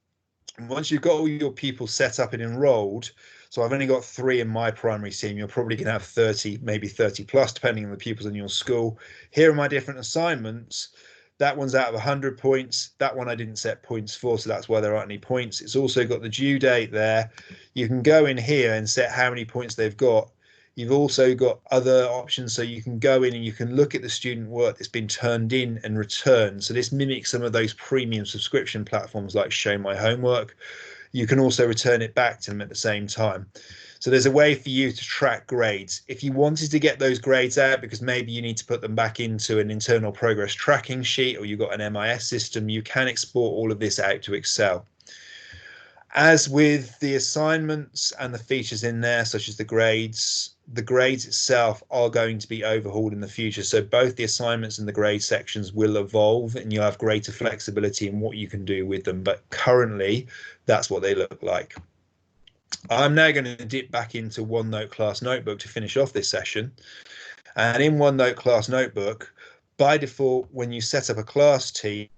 once you've got all your pupils set up and enrolled, so I've only got 3 in my primary team, you're probably going to have 30, maybe 30 plus, depending on the pupils in your school. Here are my different assignments. That one's out of 100 points. That one I didn't set points for, so that's why there aren't any points. It's also got the due date there. You can go in here and set how many points they've got. You've also got other options, so you can go in and you can look at the student work that's been turned in and returned. So this mimics some of those premium subscription platforms like Show My Homework. You can also return it back to them at the same time. So there's a way for you to track grades. If you wanted to get those grades out because maybe you need to put them back into an internal progress tracking sheet, or you've got an MIS system, you can export all of this out to Excel. As with the assignments and the features in there, such as the grades itself are going to be overhauled in the future. So both the assignments and the grade sections will evolve, and you'll have greater flexibility in what you can do with them. But currently, that's what they look like. I'm now going to dip back into OneNote Class Notebook to finish off this session. And in OneNote Class Notebook, by default, when you set up a class team,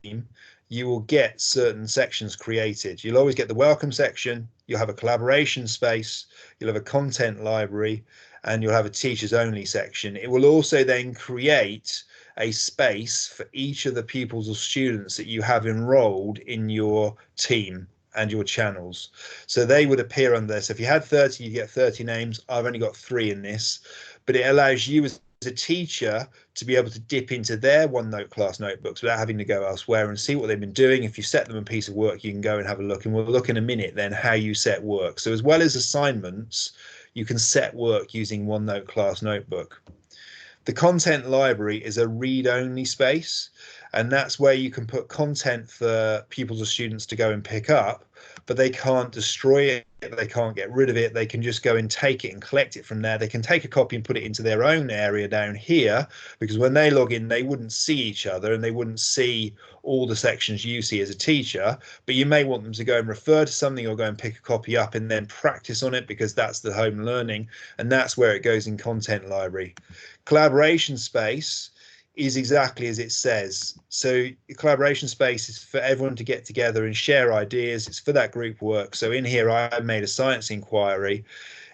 you will get certain sections created. You'll always get the welcome section, you'll have a collaboration space, you'll have a content library, and you'll have a teachers only section. It will also then create a space for each of the pupils or students that you have enrolled in your team and your channels. So they would appear on there. So if you had 30, you get 30 names. I've only got 3 in this, but it allows you as a teacher to be able to dip into their OneNote class notebooks without having to go elsewhere and see what they've been doing. If you set them a piece of work, you can go and have a look, and we'll look in a minute then how you set work. So as well as assignments, you can set work using OneNote class notebook. The content library is a read-only space, and that's where you can put content for pupils or students to go and pick up, but they can't destroy it, they can't get rid of it, they can just go and take it and collect it from there. They can take a copy and put it into their own area down here, because when they log in, they wouldn't see each other and they wouldn't see all the sections you see as a teacher, but you may want them to go and refer to something or go and pick a copy up and then practice on it, because that's the home learning, and that's where it goes in content library. Collaboration space is exactly as it says. So collaboration space is for everyone to get together and share ideas. It's for that group work. So in here, I made a science inquiry.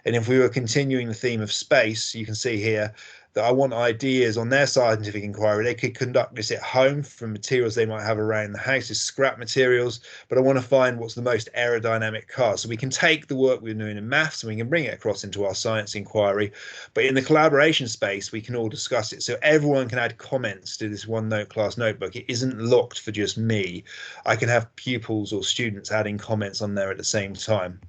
And if we were continuing the theme of space, you can see here that I want ideas on their scientific inquiry. They could conduct this at home from materials they might have around the house as scrap materials, but I want to find what's the most aerodynamic car. So we can take the work we're doing in maths and we can bring it across into our science inquiry, but in the collaboration space, we can all discuss it. So everyone can add comments to this OneNote class notebook. It isn't locked for just me. I can have pupils or students adding comments on there at the same time.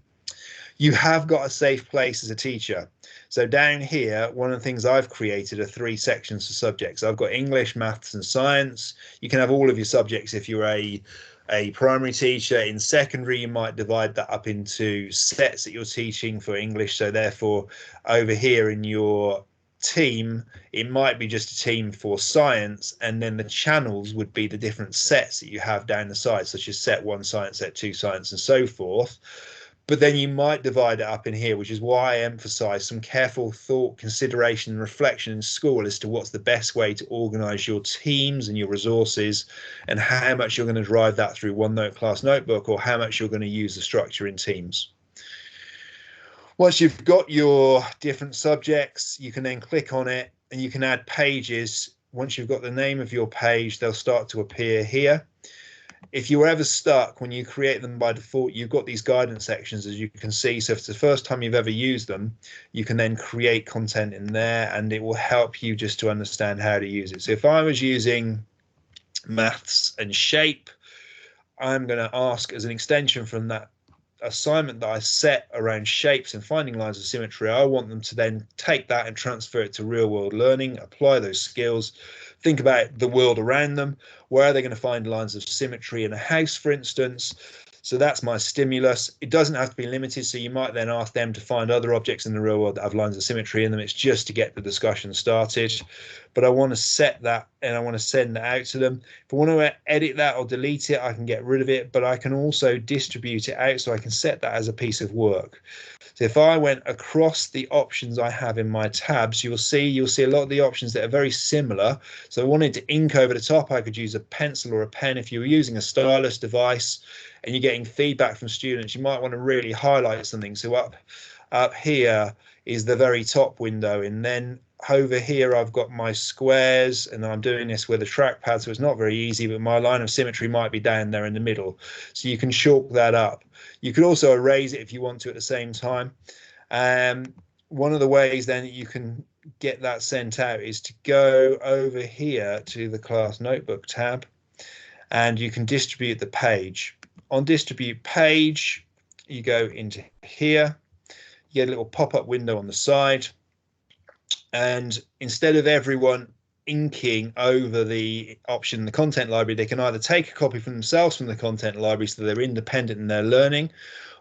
You have got a safe place as a teacher. So down here, one of the things I've created are 3 sections for subjects. I've got English, maths and science. You can have all of your subjects if you're a primary teacher. In secondary, you might divide that up into sets that you're teaching for English. So therefore, over here in your team, it might be just a team for science, and then the channels would be the different sets that you have down the side, such as set 1 science, set 2 science, and so forth. But then you might divide it up in here, which is why I emphasize some careful thought, consideration, and reflection in school as to what's the best way to organize your teams and your resources, and how much you're going to drive that through OneNote class notebook, or how much you're going to use the structure in teams. Once you've got your different subjects, you can then click on it and you can add pages. Once you've got the name of your page, they'll start to appear here. If you're ever stuck, when you create them by default, you've got these guidance sections, as you can see. So if it's the first time you've ever used them, you can then create content in there, and it will help you just to understand how to use it. So if I was using maths and shape, I'm going to ask, as an extension from that assignment that I set around shapes and finding lines of symmetry, I want them to then take that and transfer it to real world learning, apply those skills, think about the world around them. Where are they going to find lines of symmetry in a house, for instance? So that's my stimulus. It doesn't have to be limited, so you might then ask them to find other objects in the real world that have lines of symmetry in them. It's just to get the discussion started. but I want to set that and I want to send that out to them. If I want to edit that or delete it, I can get rid of it, but I can also distribute it out, so I can set that as a piece of work. So if I went across the options I have in my tabs, you'll see a lot of the options that are very similar. So I wanted to ink over the top, I could use a pencil or a pen. If you were using a stylus device and you're getting feedback from students, you might want to really highlight something. So up here is the very top window, and then over here I've got my squares, and I'm doing this with a trackpad, so it's not very easy, but my line of symmetry might be down there in the middle, so you can chalk that up. You can also erase it if you want to at the same time. One of the ways then that you can get that sent out is to go over here to the class notebook tab, and you can distribute the page. On distribute page, you go into here, you get a little pop-up window on the side, and instead of everyone inking over the option in the content library, they can either take a copy from themselves from the content library so they're independent in their learning,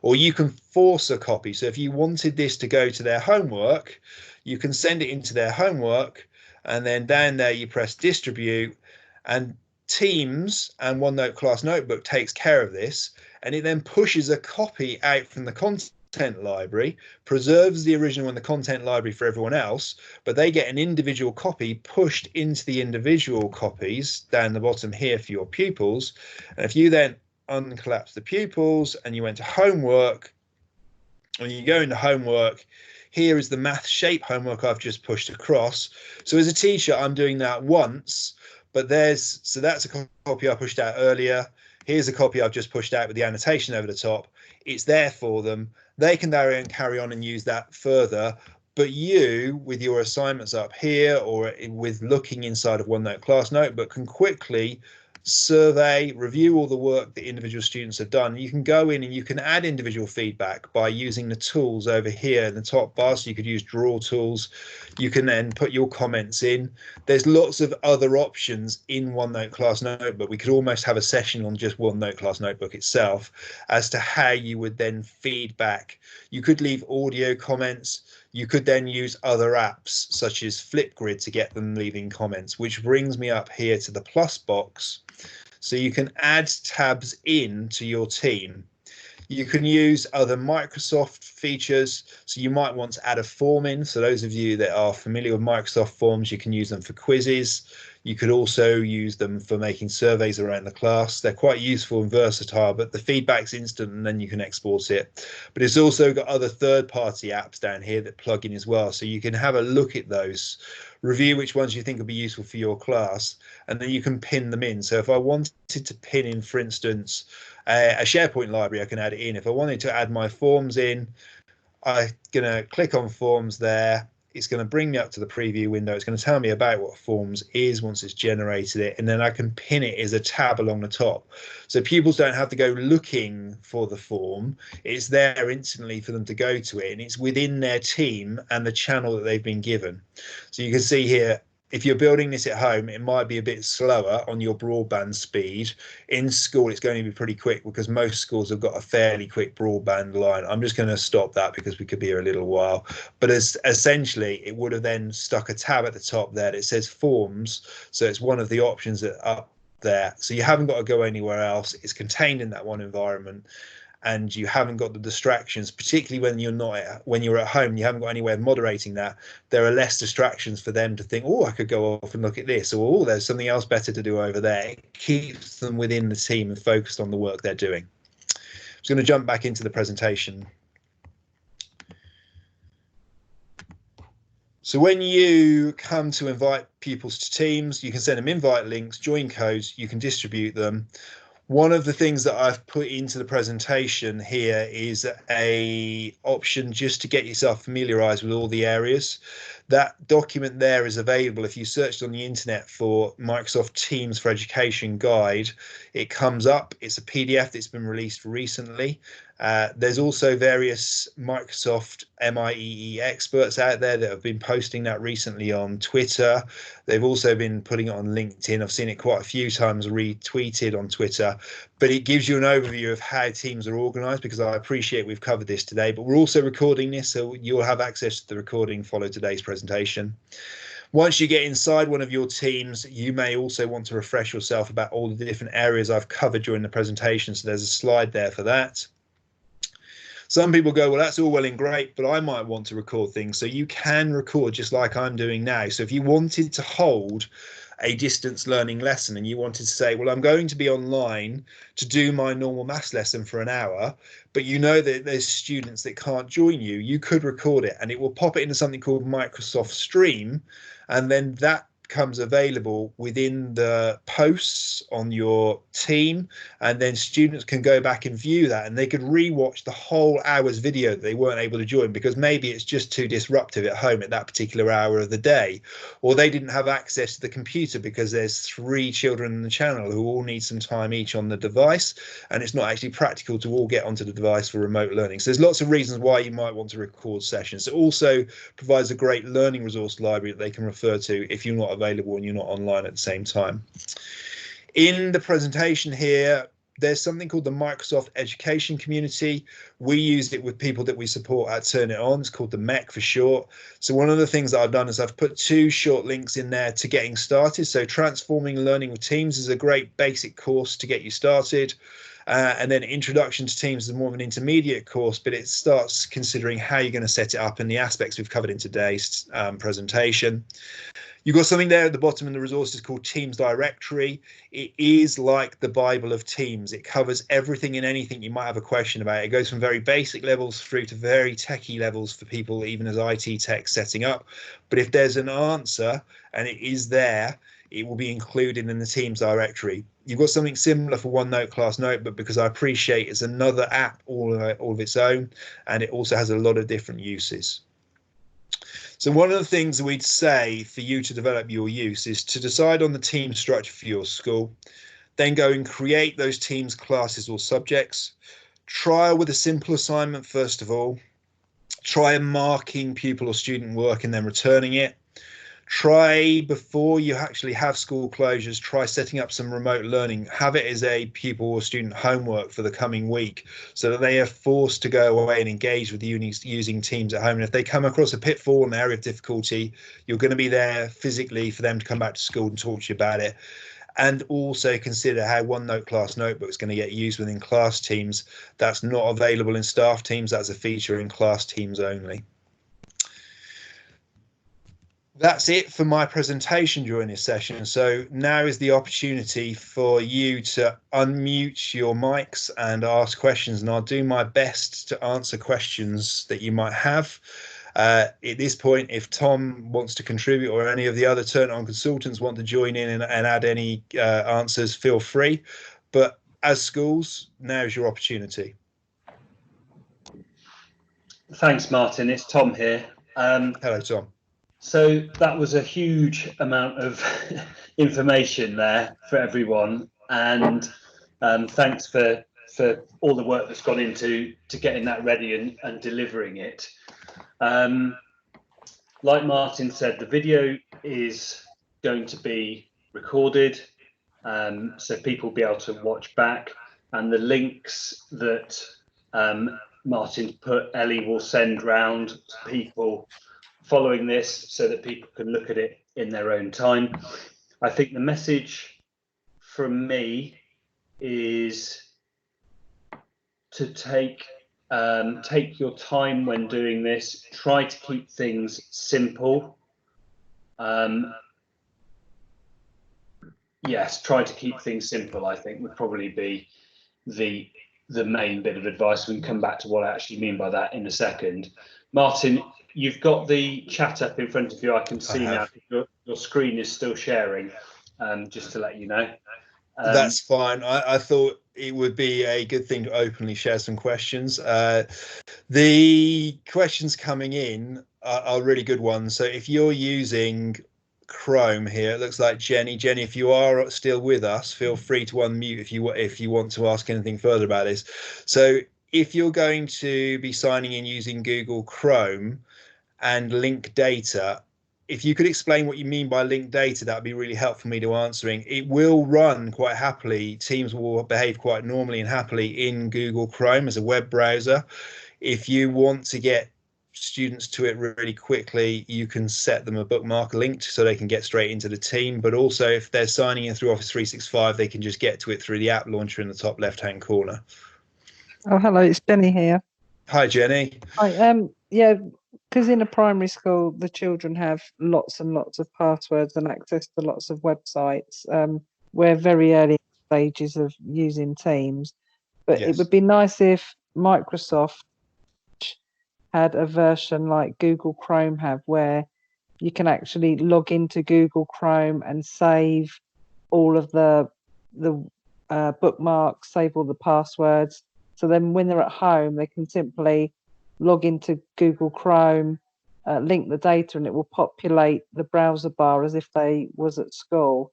or you can force a copy. So if you wanted this to go to their homework, you can send it into their homework, and then down there you press distribute, and Teams and OneNote Class Notebook takes care of this, and it then pushes a copy out from the content library, preserves the original in the content library for everyone else, but they get an individual copy pushed into the individual copies down the bottom here for your pupils. And if you then uncollapse the pupils and you went to homework, when you go into homework, here is the math shape homework I've just pushed across. So as a teacher, I'm doing that once, but so that's a copy I pushed out earlier. Here's a copy I've just pushed out with the annotation over the top. It's there for them. They can carry on and use that further. But you, with your assignments up here or with looking inside of OneNote Class Notebook, can quickly survey, review all the work that individual students have done. You can go in and you can add individual feedback by using the tools over here in the top bar. So you could use draw tools. You can then put your comments in. There's lots of other options in OneNote Class Notebook. We could almost have a session on just OneNote Class Notebook itself as to how you would then feedback. You could leave audio comments. You could then use other apps such as Flipgrid to get them leaving comments, which brings me up here to the plus box. So you can add tabs in to your team. You can use other Microsoft features. So you might want to add a form in. So those of you that are familiar with Microsoft Forms, you can use them for quizzes. You could also use them for making surveys around the class. They're quite useful and versatile, but the feedback's instant and then you can export it. But it's also got other third-party apps down here that plug in as well. So you can have a look at those, review which ones you think will be useful for your class, and then you can pin them in. So if I wanted to pin in, for instance, a SharePoint library, I can add it in. If I wanted to add my forms in, I'm going to click on forms there. It's going to bring me up to the preview window. It's going to tell me about what forms is once it's generated it, and then I can pin it as a tab along the top. So pupils don't have to go looking for the form. It's there instantly for them to go to it, and it's within their team and the channel that they've been given. So you can see here, if you're building this at home, it might be a bit slower on your broadband speed. In school, it's going to be pretty quick because most schools have got a fairly quick broadband line. I'm just going to stop that because we could be here a little while. But essentially, it would have then stuck a tab at the top there that says forms. So it's one of the options that are up there. So you haven't got to go anywhere else. It's contained in that one environment, and you haven't got the distractions, particularly when you're at home, you haven't got any way of moderating that. There are less distractions for them to think, oh, I could go off and look at this, or oh, there's something else better to do over there. It keeps them within the team and focused on the work they're doing. I'm just going to jump back into the presentation. So when you come to invite pupils to teams, you can send them invite links, join codes, you can distribute them. One of the things that I've put into the presentation here is a option just to get yourself familiarized with all the areas. That document there is available if you searched on the internet for Microsoft Teams for Education guide. It comes up. It's a PDF that's been released recently. There's also various Microsoft MIEE experts out there that have been posting that recently on Twitter. They've also been putting it on LinkedIn. I've seen it quite a few times retweeted on Twitter, but it gives you an overview of how teams are organized, because I appreciate we've covered this today, but we're also recording this, so you'll have access to the recording follow today's presentation. Once you get inside one of your teams, you may also want to refresh yourself about all the different areas I've covered during the presentation. So there's a slide there for that. Some people go, well, that's all well and great, but I might want to record things. So you can record just like I'm doing now. So if you wanted to hold a distance learning lesson and you wanted to say, well, I'm going to be online to do my normal maths lesson for an hour, but you know that there's students that can't join you, you could record it and it will pop it into something called Microsoft Stream. And then that becomes available within the posts on your team, and then students can go back and view that, and they could rewatch the whole hour's video that they weren't able to join because maybe it's just too disruptive at home at that particular hour of the day, or they didn't have access to the computer because there's 3 children in the channel who all need some time each on the device, and it's not actually practical to all get onto the device for remote learning. So there's lots of reasons why you might want to record sessions. It also provides a great learning resource library that they can refer to if you're not available and you're not online at the same time. In the presentation here, there's something called the Microsoft Education Community. We use it with people that we support at Turn It On. It's called the MEC for short. So one of the things that I've done is I've put 2 short links in there to getting started. So Transforming Learning with Teams is a great basic course to get you started. And then Introduction to Teams is more of an intermediate course, but it starts considering how you're going to set it up and the aspects we've covered in today's presentation. You've got something there at the bottom in the resources called Teams Directory. It is like the Bible of Teams. It covers everything and anything you might have a question about. It goes from very basic levels through to very techie levels for people, even as IT tech setting up. But if there's an answer and it is there, it will be included in the Teams directory. You've got something similar for OneNote Class Notebook, because I appreciate it's another app all of its own, and it also has a lot of different uses. So one of the things we'd say for you to develop your use is to decide on the team structure for your school, then go and create those teams, classes or subjects. Trial with a simple assignment first of all. Try marking pupil or student work and then returning it. Try, before you actually have school closures, try setting up some remote learning. Have it as a pupil or student homework for the coming week so that they are forced to go away and engage with using Teams at home. And if they come across a pitfall, an area of difficulty, you're going to be there physically for them to come back to school and talk to you about it. And also consider how OneNote Class Notebook is going to get used within class teams. That's not available in staff teams. That's a feature in class teams only. That's it for my presentation during this session. So now is the opportunity for you to unmute your mics and ask questions, and I'll do my best to answer questions that you might have. At this point, if Tom wants to contribute or any of the other Turn It On consultants want to join in and add any answers, feel free. But as schools, now is your opportunity. Thanks, Martin. It's Tom here. Hello, Tom. So that was a huge amount of information there for everyone, and thanks for all the work that's gone into getting that ready and delivering it. Like Martin said, the video is going to be recorded, so people will be able to watch back, and the links that Martin put, Ellie will send round to people following this so that people can look at it in their own time. I think the message from me is to take your time when doing this. Try to keep things simple. Yes, try to keep things simple, I think, would probably be the main bit of advice. We can come back to what I actually mean by that in a second. Martin, you've got the chat up in front of you. I can see now your screen is still sharing, just to let you know. That's fine. I thought it would be a good thing to openly share some questions. The questions coming in are really good ones. So if you're using Chrome here, it looks like Jenny, if you are still with us, feel free to unmute if you want to ask anything further about this. So if you're going to be signing in using Google Chrome and link data, if you could explain what you mean by linked data, that would be really helpful for me to answering. It will run quite happily. Teams will behave quite normally and happily in Google Chrome as a web browser. If you want to get students to it really quickly, you can set them a bookmark linked so they can get straight into the team. But also, if they're signing in through Office 365, they can just get to it through the app launcher in the top left-hand corner. Oh, hello, it's Jenny here. Hi, Jenny. Hi, yeah, because in a primary school, the children have lots and lots of passwords and access to lots of websites. We're very early stages of using Teams, but Yes. it would be nice if Microsoft had a version like Google Chrome have, where you can actually log into Google Chrome and save all of the bookmarks, save all the passwords. So then when they're at home, they can simply log into Google Chrome, link the data, and it will populate the browser bar as if they was at school.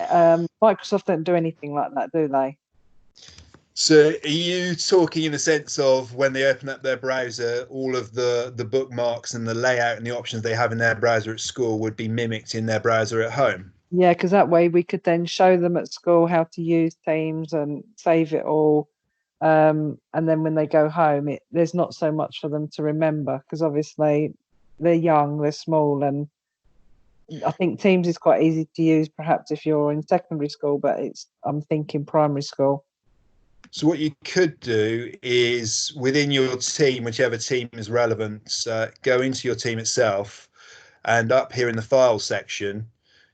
Microsoft don't do anything like that, do they? So are you talking in the sense of when they open up their browser, all of the bookmarks and the layout and the options they have in their browser at school would be mimicked in their browser at home? Yeah, because that way we could then show them at school how to use Teams and save it all. And then when they go home, there's not so much for them to remember, because obviously they're young, they're small, and I think Teams is quite easy to use perhaps if you're in secondary school, but I'm thinking primary school. So what you could do is within your team, whichever team is relevant, go into your team itself, and up here in the file section,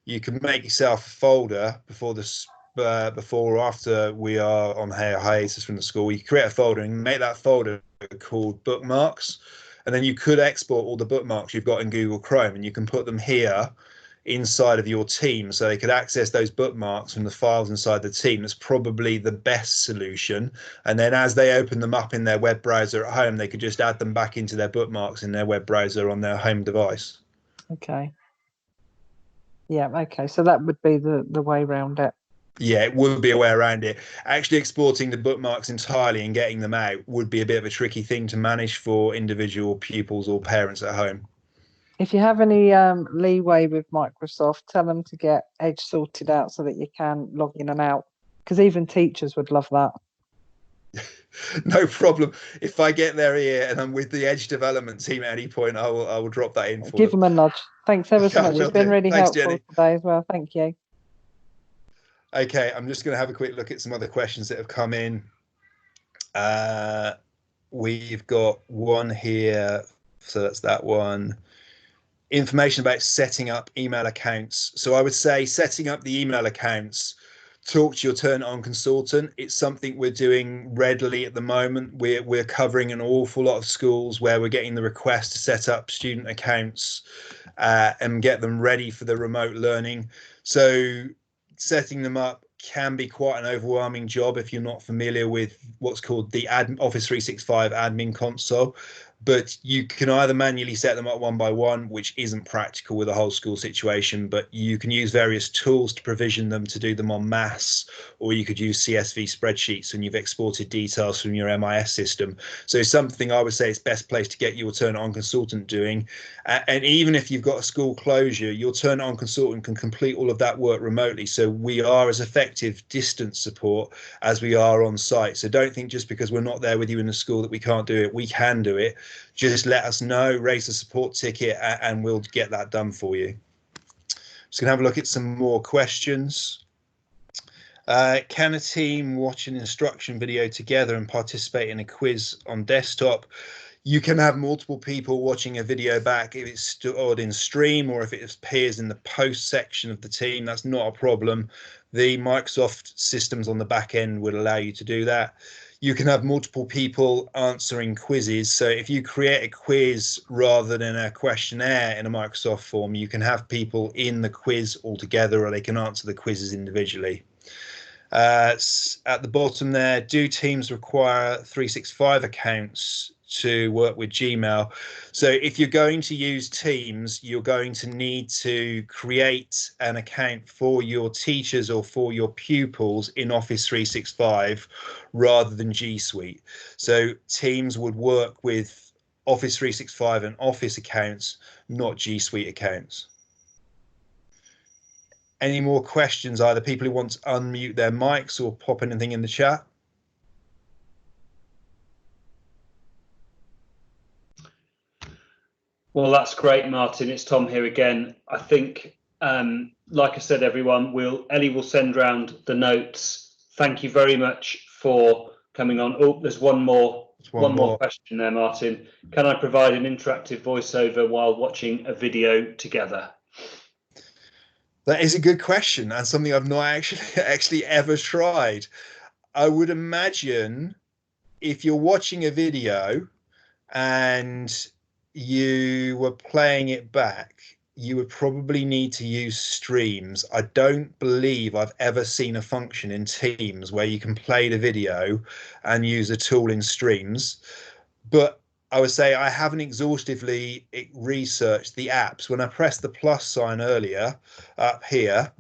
you can make yourself a folder before or after we are on hiatus from the school. You create a folder and make that folder called bookmarks, and then you could export all the bookmarks you've got in Google Chrome, and you can put them here inside of your team so they could access those bookmarks from the files inside the team. That's probably the best solution. And then as they open them up in their web browser at home, they could just add them back into their bookmarks in their web browser on their home device. Okay. Yeah, okay. So that would be the way around it. Yeah, it would be a way around it. Actually exporting the bookmarks entirely and getting them out would be a bit of a tricky thing to manage for individual pupils or parents at home. If you have any leeway with Microsoft, tell them to get Edge sorted out so that you can log in and out, because even teachers would love that. No problem. If I get there here and I'm with the Edge development team at any point, I will drop that in for Give them a nudge. Thanks ever so much. It's been really helpful today as well. Thank you. Okay, I'm just going to have a quick look at some other questions that have come in. We've got one here, so that's that one. Information about setting up email accounts. So I would say setting up the email accounts, talk to your Turn It On consultant. It's something we're doing readily at the moment. We're covering an awful lot of schools where we're getting the request to set up student accounts and get them ready for the remote learning. So setting them up can be quite an overwhelming job if you're not familiar with what's called the Office 365 admin console. But you can either manually set them up one by one, which isn't practical with a whole school situation, but you can use various tools to provision them to do them en masse, or you could use CSV spreadsheets when you've exported details from your MIS system. So something I would say is best place to get your Turn It On consultant doing. And even if you've got a school closure, your Turn It On consultant can complete all of that work remotely. So we are as effective distance support as we are on site. So don't think just because we're not there with you in the school that we can't do it. We can do it. Just let us know, raise a support ticket, and we'll get that done for you. Just gonna have a look at some more questions. Can a team watch an instruction video together and participate in a quiz on desktop? You can have multiple people watching a video back if it's stored in stream or if it appears in the post section of the team. That's not a problem. The Microsoft systems on the back end would allow you to do that. You can have multiple people answering quizzes. So if you create a quiz rather than a questionnaire in a Microsoft form, you can have people in the quiz altogether, or they can answer the quizzes individually. At the bottom there, do teams require 365 accounts to work with Gmail? So if you're going to use Teams, you're going to need to create an account for your teachers or for your pupils in Office 365 rather than G Suite. So Teams would work with Office 365 and Office accounts, not G Suite accounts. Any more questions, either people who want to unmute their mics or pop anything in the chat? Well, that's great, Martin. It's Tom here again. I think, like I said, everyone, Ellie will send round the notes. Thank you very much for coming on. Oh, there's one more question there, Martin. Can I provide an interactive voiceover while watching a video together? That is a good question, and something I've not actually ever tried. I would imagine if you're watching a video and you were playing it back, you would probably need to use streams. I don't believe I've ever seen a function in Teams where you can play the video and use a tool in streams. But I would say I haven't exhaustively researched the apps. When I pressed the plus sign earlier up here,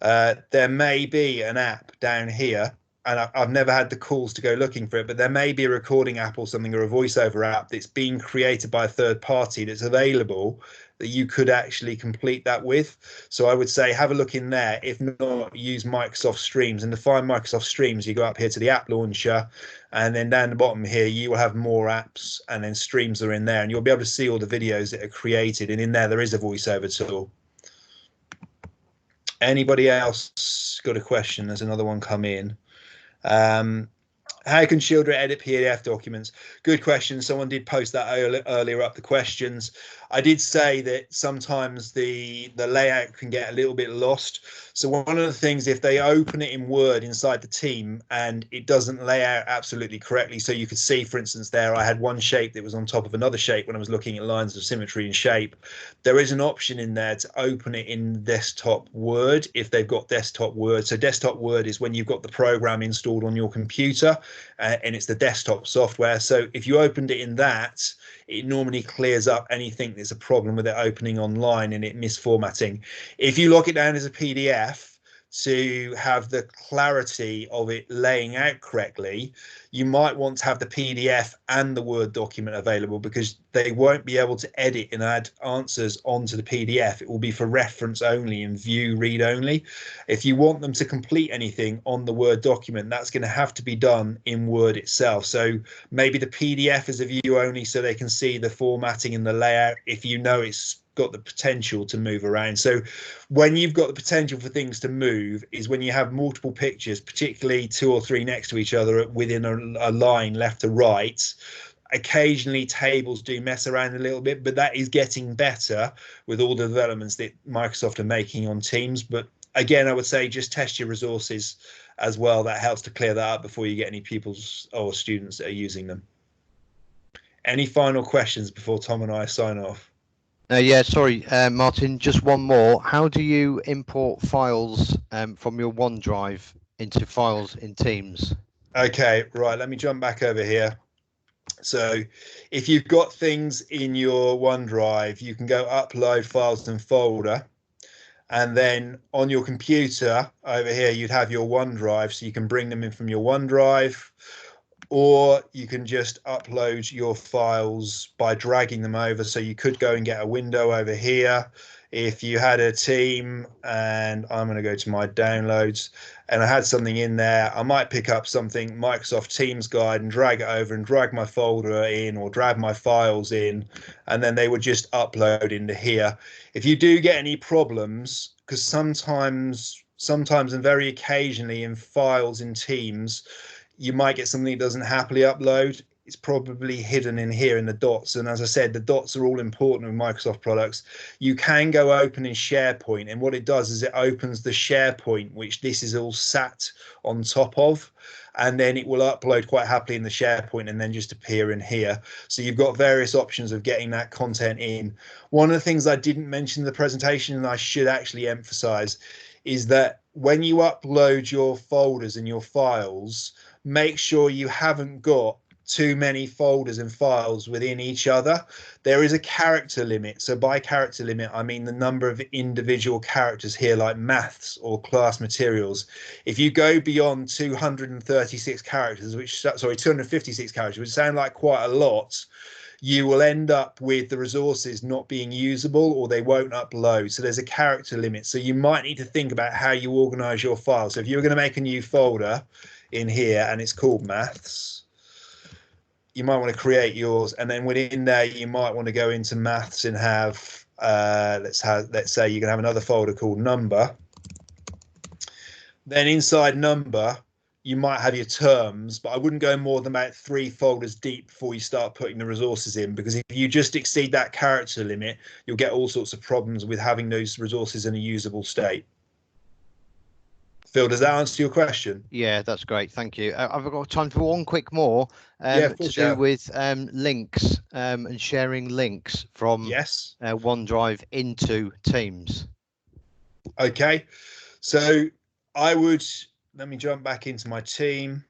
there may be an app down here, and I've never had the calls to go looking for it, but there may be a recording app or something, or a voiceover app that's being created by a third party that's available that you could actually complete that with. So I would say have a look in there. If not, use Microsoft Streams. And to find Microsoft Streams, you go up here to the app launcher, and then down the bottom here, you will have more apps, and then Streams are in there, and you'll be able to see all the videos that are created. And in there is a voiceover tool. Anybody else got a question? There's another one come in. How can children edit PDF documents? Good question. Someone did post that earlier up the questions. I did say that sometimes the layout can get a little bit lost. So one of the things, if they open it in Word inside the team and it doesn't lay out absolutely correctly, so you could see, for instance, there I had one shape that was on top of another shape when I was looking at lines of symmetry and shape. There is an option in there to open it in desktop Word if they've got desktop Word. So desktop Word is when you've got the program installed on your computer, and it's the desktop software. So if you opened it in that, it normally clears up anything that's a problem with it opening online and it misformatting. If you lock it down as a PDF to have the clarity of it laying out correctly, you might want to have the PDF and the Word document available, because they won't be able to edit and add answers onto the PDF. It will be for reference only and view read only. If you want them to complete anything on the Word document, that's going to have to be done in Word itself. So maybe the PDF is a view only, so they can see the formatting and the layout if you know it's got the potential to move around. So when you've got the potential for things to move is when you have multiple pictures, particularly 2 or 3 next to each other within a line left to right. Occasionally tables do mess around a little bit, but that is getting better with all the developments that Microsoft are making on Teams. But again, I would say just test your resources as well. That helps to clear that up before you get any pupils or students that are using them. Any final questions before Tom and I sign off? Yeah, sorry, Martin, just one more. How do you import files from your OneDrive into files in Teams? Okay, right, let me jump back over here. So if you've got things in your OneDrive, you can go upload files and folder. And then on your computer over here, you'd have your OneDrive, so you can bring them in from your OneDrive, or you can just upload your files by dragging them over. So you could go and get a window over here. If you had a team, and I'm going to go to my downloads, and I had something in there, I might pick up something, Microsoft Teams guide, and drag it over and drag my folder in or drag my files in, and then they would just upload into here. If you do get any problems, because sometimes and very occasionally in files in Teams, you might get something that doesn't happily upload. It's probably hidden in here in the dots. And as I said, the dots are all important with Microsoft products. You can go open in SharePoint, and what it does is it opens the SharePoint, which this is all sat on top of, and then it will upload quite happily in the SharePoint and then just appear in here. So you've got various options of getting that content in. One of the things I didn't mention in the presentation, and I should actually emphasize, is that when you upload your folders and your files, make sure you haven't got too many folders and files within each other. There is a character limit. So by character limit, I mean the number of individual characters here, like maths or class materials. If you go beyond 236 characters, 256 characters, which sound like quite a lot, you will end up with the resources not being usable, or they won't upload. So there's a character limit. So you might need to think about how you organize your file. So if you're going to make a new folder in here and it's called maths, you might want to create yours, and then within there you might want to go into maths and have let's say you're gonna have another folder called number. Then inside number you might have your terms, but I wouldn't go more than about 3 folders deep before you start putting the resources in, because if you just exceed that character limit, you'll get all sorts of problems with having those resources in a usable state. Phil, does that answer your question? Yeah, that's great. Thank you. I've got time for one quick more Yeah, of to course, do yeah. with links and sharing links from Yes. OneDrive into Teams. Okay, so I would, let me jump back into my team.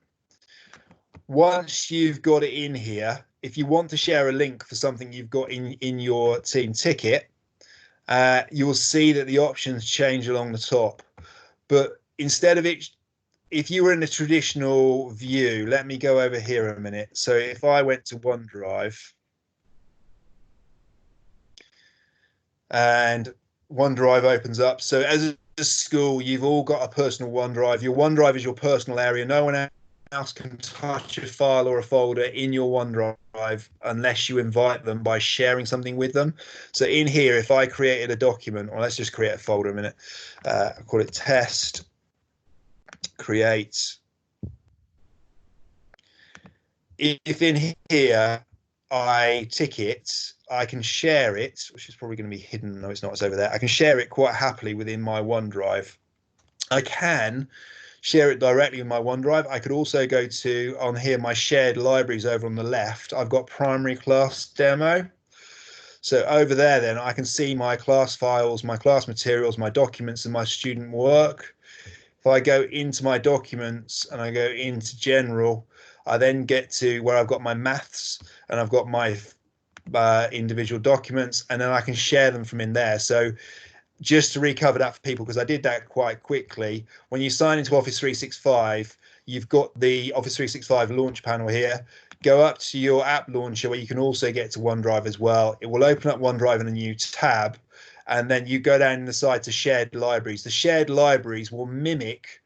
Once you've got it in here, if you want to share a link for something you've got in your team ticket, you'll see that the options change along the top. But instead of it, if you were in a traditional view, let me go over here a minute. So if I went to OneDrive and OneDrive opens up. So as a school, you've all got a personal OneDrive. Your OneDrive is your personal area. No one else can touch a file or a folder in your OneDrive unless you invite them by sharing something with them. So in here, if I created a document, or let's just create a folder a minute, I call it test, create. If in here I tick it, I can share it, which is probably going to be hidden. No, it's not. It's over there. I can share it quite happily within my OneDrive. I can share it directly with my OneDrive. I could also go to, on here, my shared libraries over on the left. I've got primary class demo. So over there, then I can see my class files, my class materials, my documents, and my student work. If I go into my documents and I go into general, I then get to where I've got my maths and I've got my individual documents, and then I can share them from in there. So just to recover that for people, because I did that quite quickly, when you sign into Office 365, you've got the Office 365 launch panel here. Go up to your app launcher where you can also get to OneDrive as well. It will open up OneDrive in a new tab, and then you go down the side to shared libraries. The shared libraries will mimic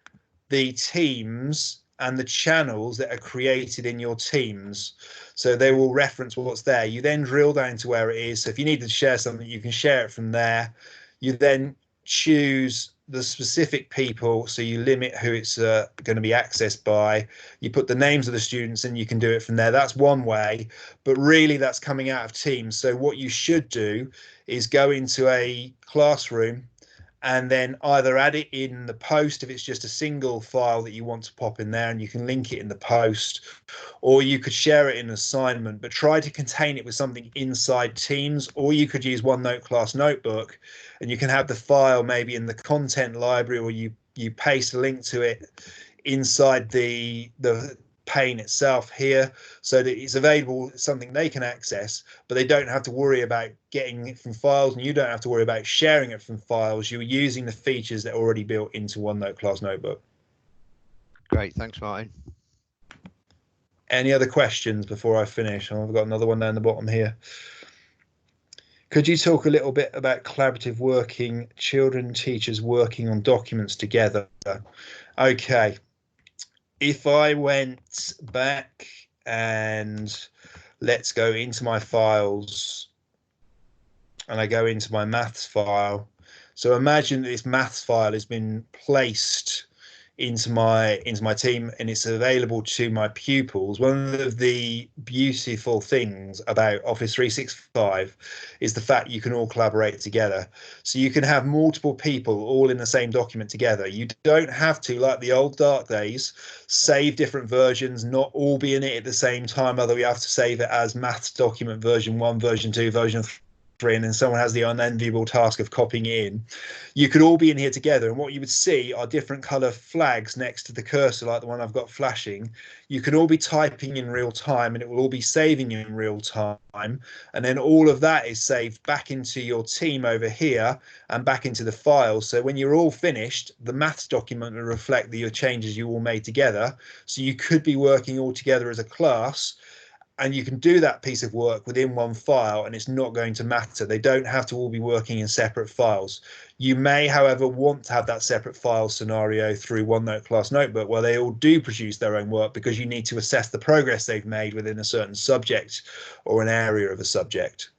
the teams and the channels that are created in your teams. So they will reference what's there. You then drill down to where it is. So if you need to share something, you can share it from there. You then choose the specific people, so you limit who it's going to be accessed by. You put the names of the students and you can do it from there. That's one way, but really that's coming out of Teams. So what you should do is go into a classroom and then either add it in the post if it's just a single file that you want to pop in there, and you can link it in the post, or you could share it in an assignment, but try to contain it with something inside Teams, or you could use OneNote class notebook and you can have the file maybe in the content library, or you paste a link to it inside the pane itself here, so that it's available, something they can access, but they don't have to worry about getting it from files, and you don't have to worry about sharing it from files. You're using the features that are already built into OneNote class notebook. Great, thanks, Martin. Any other questions before I finish? I've got another one down the bottom here. Could you talk a little bit about collaborative working, children, teachers working on documents together? Okay. If I went back and let's go into my files and I go into my maths file. So imagine this maths file has been placed into my team and it's available to my pupils. One of the beautiful things about Office 365 is the fact you can all collaborate together. So you can have multiple people all in the same document together. You don't have to, like the old dark days, save different versions, not all be in it at the same time, although you have to save it as maths document version 1, version 2, version 3, and then someone has the unenviable task of copying it in. You could all be in here together, and what you would see are different color flags next to the cursor, like the one I've got flashing. You can all be typing in real time and it will all be saving in real time, and then all of that is saved back into your team over here and back into the file. So when you're all finished, the maths document will reflect your changes you all made together. So you could be working all together as a class, and you can do that piece of work within one file, and it's not going to matter. They don't have to all be working in separate files. You may, however, want to have that separate file scenario through OneNote class notebook where they all do produce their own work, because you need to assess the progress they've made within a certain subject or an area of a subject.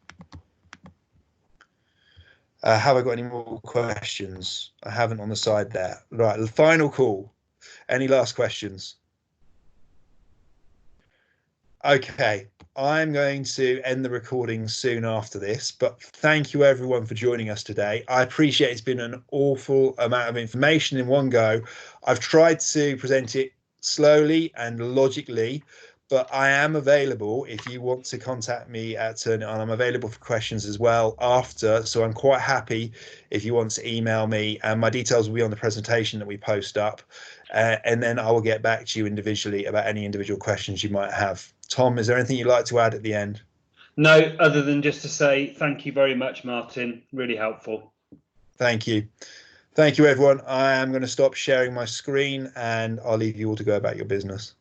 Have I got any more questions? I haven't on the side there. Right, the final call. Any last questions? Okay, I'm going to end the recording soon after this, but thank you everyone for joining us today. I appreciate it's been an awful amount of information in one go. I've tried to present it slowly and logically, but I am available if you want to contact me at Turn It On. I'm available for questions as well after, so I'm quite happy if you want to email me, and my details will be on the presentation that we post up, and then I will get back to you individually about any individual questions you might have. Tom, is there anything you'd like to add at the end? No, other than just to say thank you very much, Martin. Really helpful. Thank you. Thank you, everyone. I am going to stop sharing my screen and I'll leave you all to go about your business.